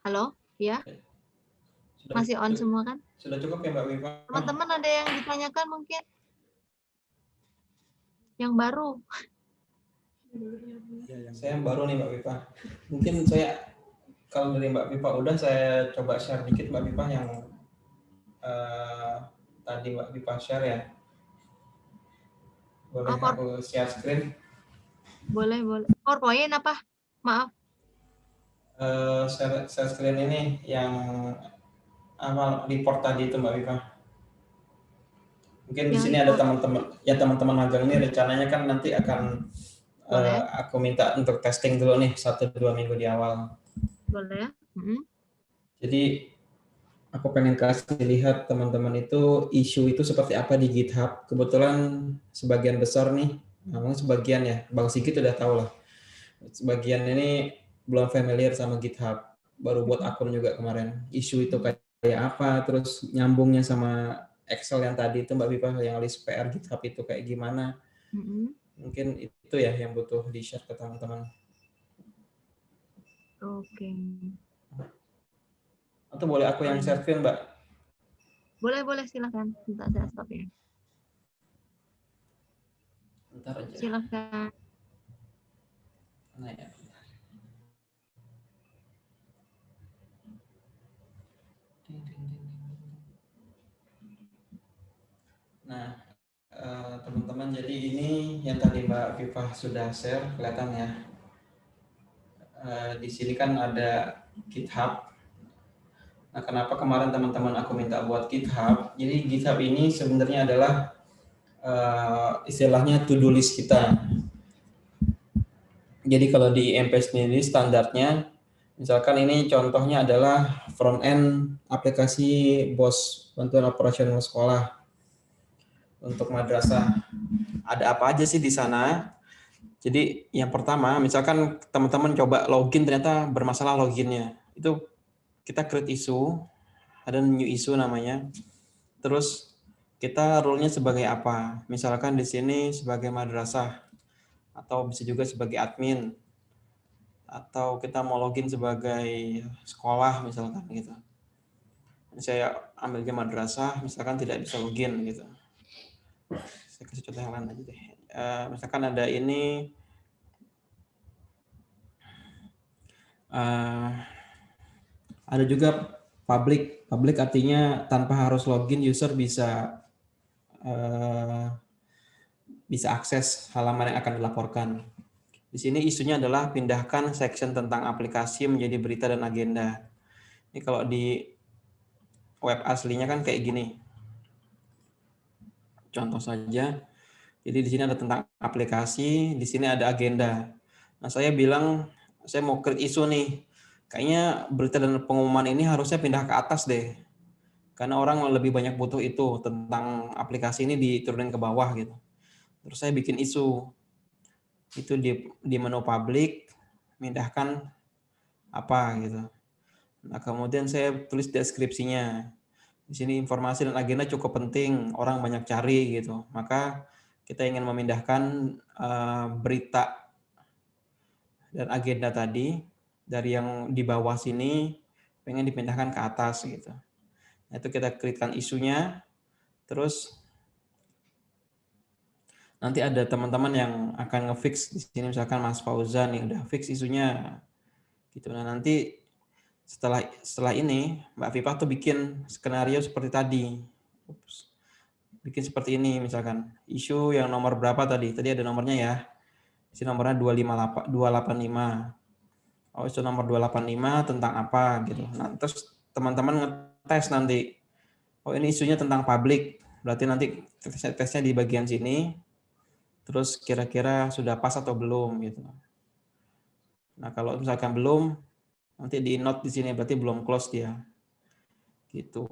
S3: Halo? Ya? Masih on semua kan?
S1: Sudah cukup ya, Mbak Wifa?
S3: Teman-teman ada yang ditanyakan mungkin? Yang baru?
S1: Saya baru nih, Mbak Wifa. Mungkin saya, kalau dari Mbak Wifa udah, saya coba share dikit Mbak Wifa yang tadi Mbak Wifa share ya. Boleh aku share screen?
S3: Boleh. PowerPoint apa? Maaf.
S1: Share screen ini yang report tadi itu Mbak Wifa. Mungkin di sini ada teman-teman magang ini rencananya kan nanti akan aku minta untuk testing dulu nih 1-2 minggu di awal.
S3: Boleh.
S1: Jadi aku pengen kasih lihat teman-teman itu isu itu seperti apa di GitHub. Kebetulan sebagian besar nih, namun sebagian ya, Bang Sigit udah tahu lah. Sebagian ini belum familiar sama GitHub. Baru buat akun juga kemarin. Isu itu kayak apa, terus nyambungnya sama Excel yang tadi itu Mbak Wifa, yang list PR GitHub itu kayak gimana. Mungkin itu ya yang butuh di-share ke teman-teman.
S3: Oke.
S1: Atau boleh aku yang share screen, Mbak?
S3: Boleh, silakan. Bentar saya stop ya.
S1: Bentar aja.
S3: Silakan.
S1: Nah, ya. Nah, teman-teman, jadi ini yang tadi Mbak Viva sudah share, kelihatan ya. Di sini kan ada GitHub. Nah, kenapa kemarin teman-teman aku minta buat GitHub? Jadi GitHub ini sebenarnya adalah istilahnya to-do list kita. Jadi kalau di IMP sendiri standarnya Misalkan ini contohnya adalah front end aplikasi BOS, bantuan operasional sekolah untuk madrasah. Ada apa aja sih di sana? Jadi yang pertama, misalkan teman-teman coba login ternyata bermasalah loginnya. Itu kita create issue, ada new issue namanya. Terus kita role-nya sebagai apa? Misalkan di sini sebagai madrasah atau bisa juga sebagai admin atau kita mau login sebagai sekolah misalkan gitu. Saya ambilnya madrasah, misalkan tidak bisa login gitu. Saya kasih contoh yang lain aja deh. Misalkan ada ini ada juga public artinya tanpa harus login user bisa akses halaman yang akan dilaporkan. Di sini isunya adalah pindahkan section tentang aplikasi menjadi berita dan agenda. Ini kalau di web aslinya kan kayak gini. Contoh saja. Jadi di sini ada tentang aplikasi, di sini ada agenda. Nah, saya bilang saya mau create isu nih. Kayaknya berita dan pengumuman ini harusnya pindah ke atas deh. Karena orang lebih banyak butuh itu tentang aplikasi ini diturunin ke bawah gitu. Terus saya bikin isu. Itu di menu publik, pindahkan apa gitu. Nah, kemudian saya tulis deskripsinya. Di sini informasi dan agenda cukup penting, orang banyak cari gitu. Maka kita ingin memindahkan berita dan agenda tadi dari yang di bawah sini pengen dipindahkan ke atas gitu. Nah, itu kita create-kan isunya, terus nanti ada teman-teman yang akan nge-fix di sini, misalkan Mas Fauzan nih udah fix isunya gitu. Nah, nanti setelah ini Mbak Viva tuh bikin skenario seperti tadi. Bikin seperti ini misalkan. Isu yang nomor berapa tadi? Tadi ada nomornya ya. Isi nomornya 285. Oh, isu nomor 285 tentang apa gitu. Nah, terus teman-teman ngetes nanti. Oh, ini isunya tentang publik. Berarti nanti tesnya di bagian sini. Terus kira-kira sudah pas atau belum gitu. Nah, kalau misalkan belum, nanti di note di sini berarti belum close dia. Gitu.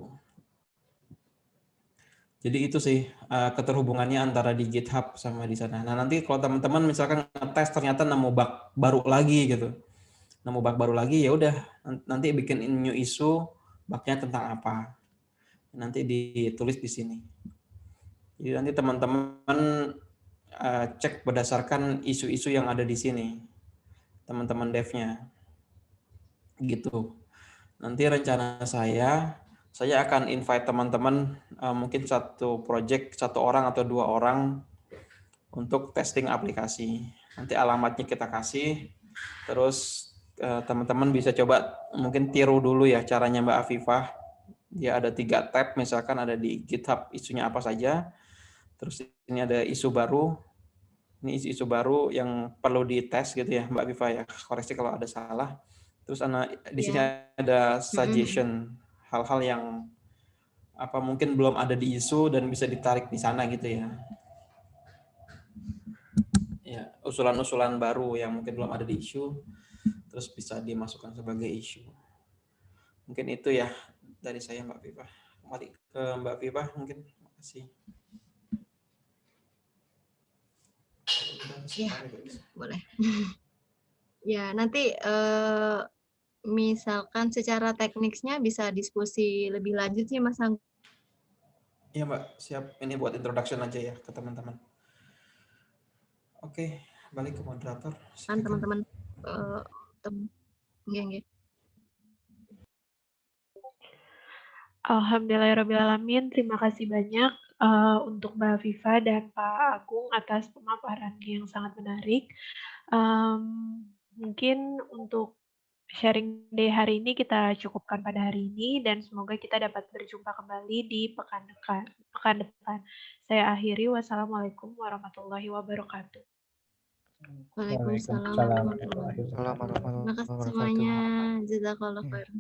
S1: Jadi itu sih keterhubungannya antara di GitHub sama di sana. Nah, nanti kalau teman-teman misalkan ngetes ternyata nemu bug baru lagi gitu. Nemu bug baru lagi, ya udah nanti bikin new issue, bugnya tentang apa. Nanti ditulis di sini. Jadi nanti teman-teman cek berdasarkan isu-isu yang ada di sini. Teman-teman devnya. Gitu. Nanti rencana saya akan invite teman-teman mungkin satu project, 1 orang atau 2 orang untuk testing aplikasi. Nanti alamatnya kita kasih, terus teman-teman bisa coba mungkin tiru dulu ya caranya Mbak Afifah. Dia ada 3 tab, misalkan ada di GitHub isunya apa saja. Terus ini ada isu baru. Ini isu baru yang perlu dites gitu ya Mbak Afifah ya. Koreksi kalau ada salah. Terus di sini ada suggestion, hal-hal yang apa mungkin belum ada di isu dan bisa ditarik di sana gitu ya. Ya, usulan-usulan baru yang mungkin belum ada di isu, terus bisa dimasukkan sebagai isu. Mungkin itu ya dari saya Mbak Viva. Kembali ke Mbak Viva mungkin. Terima kasih.
S3: Ya, boleh. Ya, nanti misalkan secara teknisnya bisa diskusi lebih lanjut sih Mas Anggun.
S1: Iya Mbak, siap. Ini buat introduction aja ya ke teman-teman. Oke, balik ke moderator.
S3: Kan teman-teman
S2: Alhamdulillahirrahmanirrahim. Terima kasih banyak untuk Mbak Viva dan Pak Agung atas pemaparan yang sangat menarik. Mungkin untuk sharing day hari ini kita cukupkan pada hari ini dan semoga kita dapat berjumpa kembali di pekan depan. Saya akhiri. Wassalamualaikum warahmatullahi wabarakatuh.
S3: Waalaikumsalam warahmatullahi wabarakatuh. Terima kasih semuanya. Jazakallah khairan.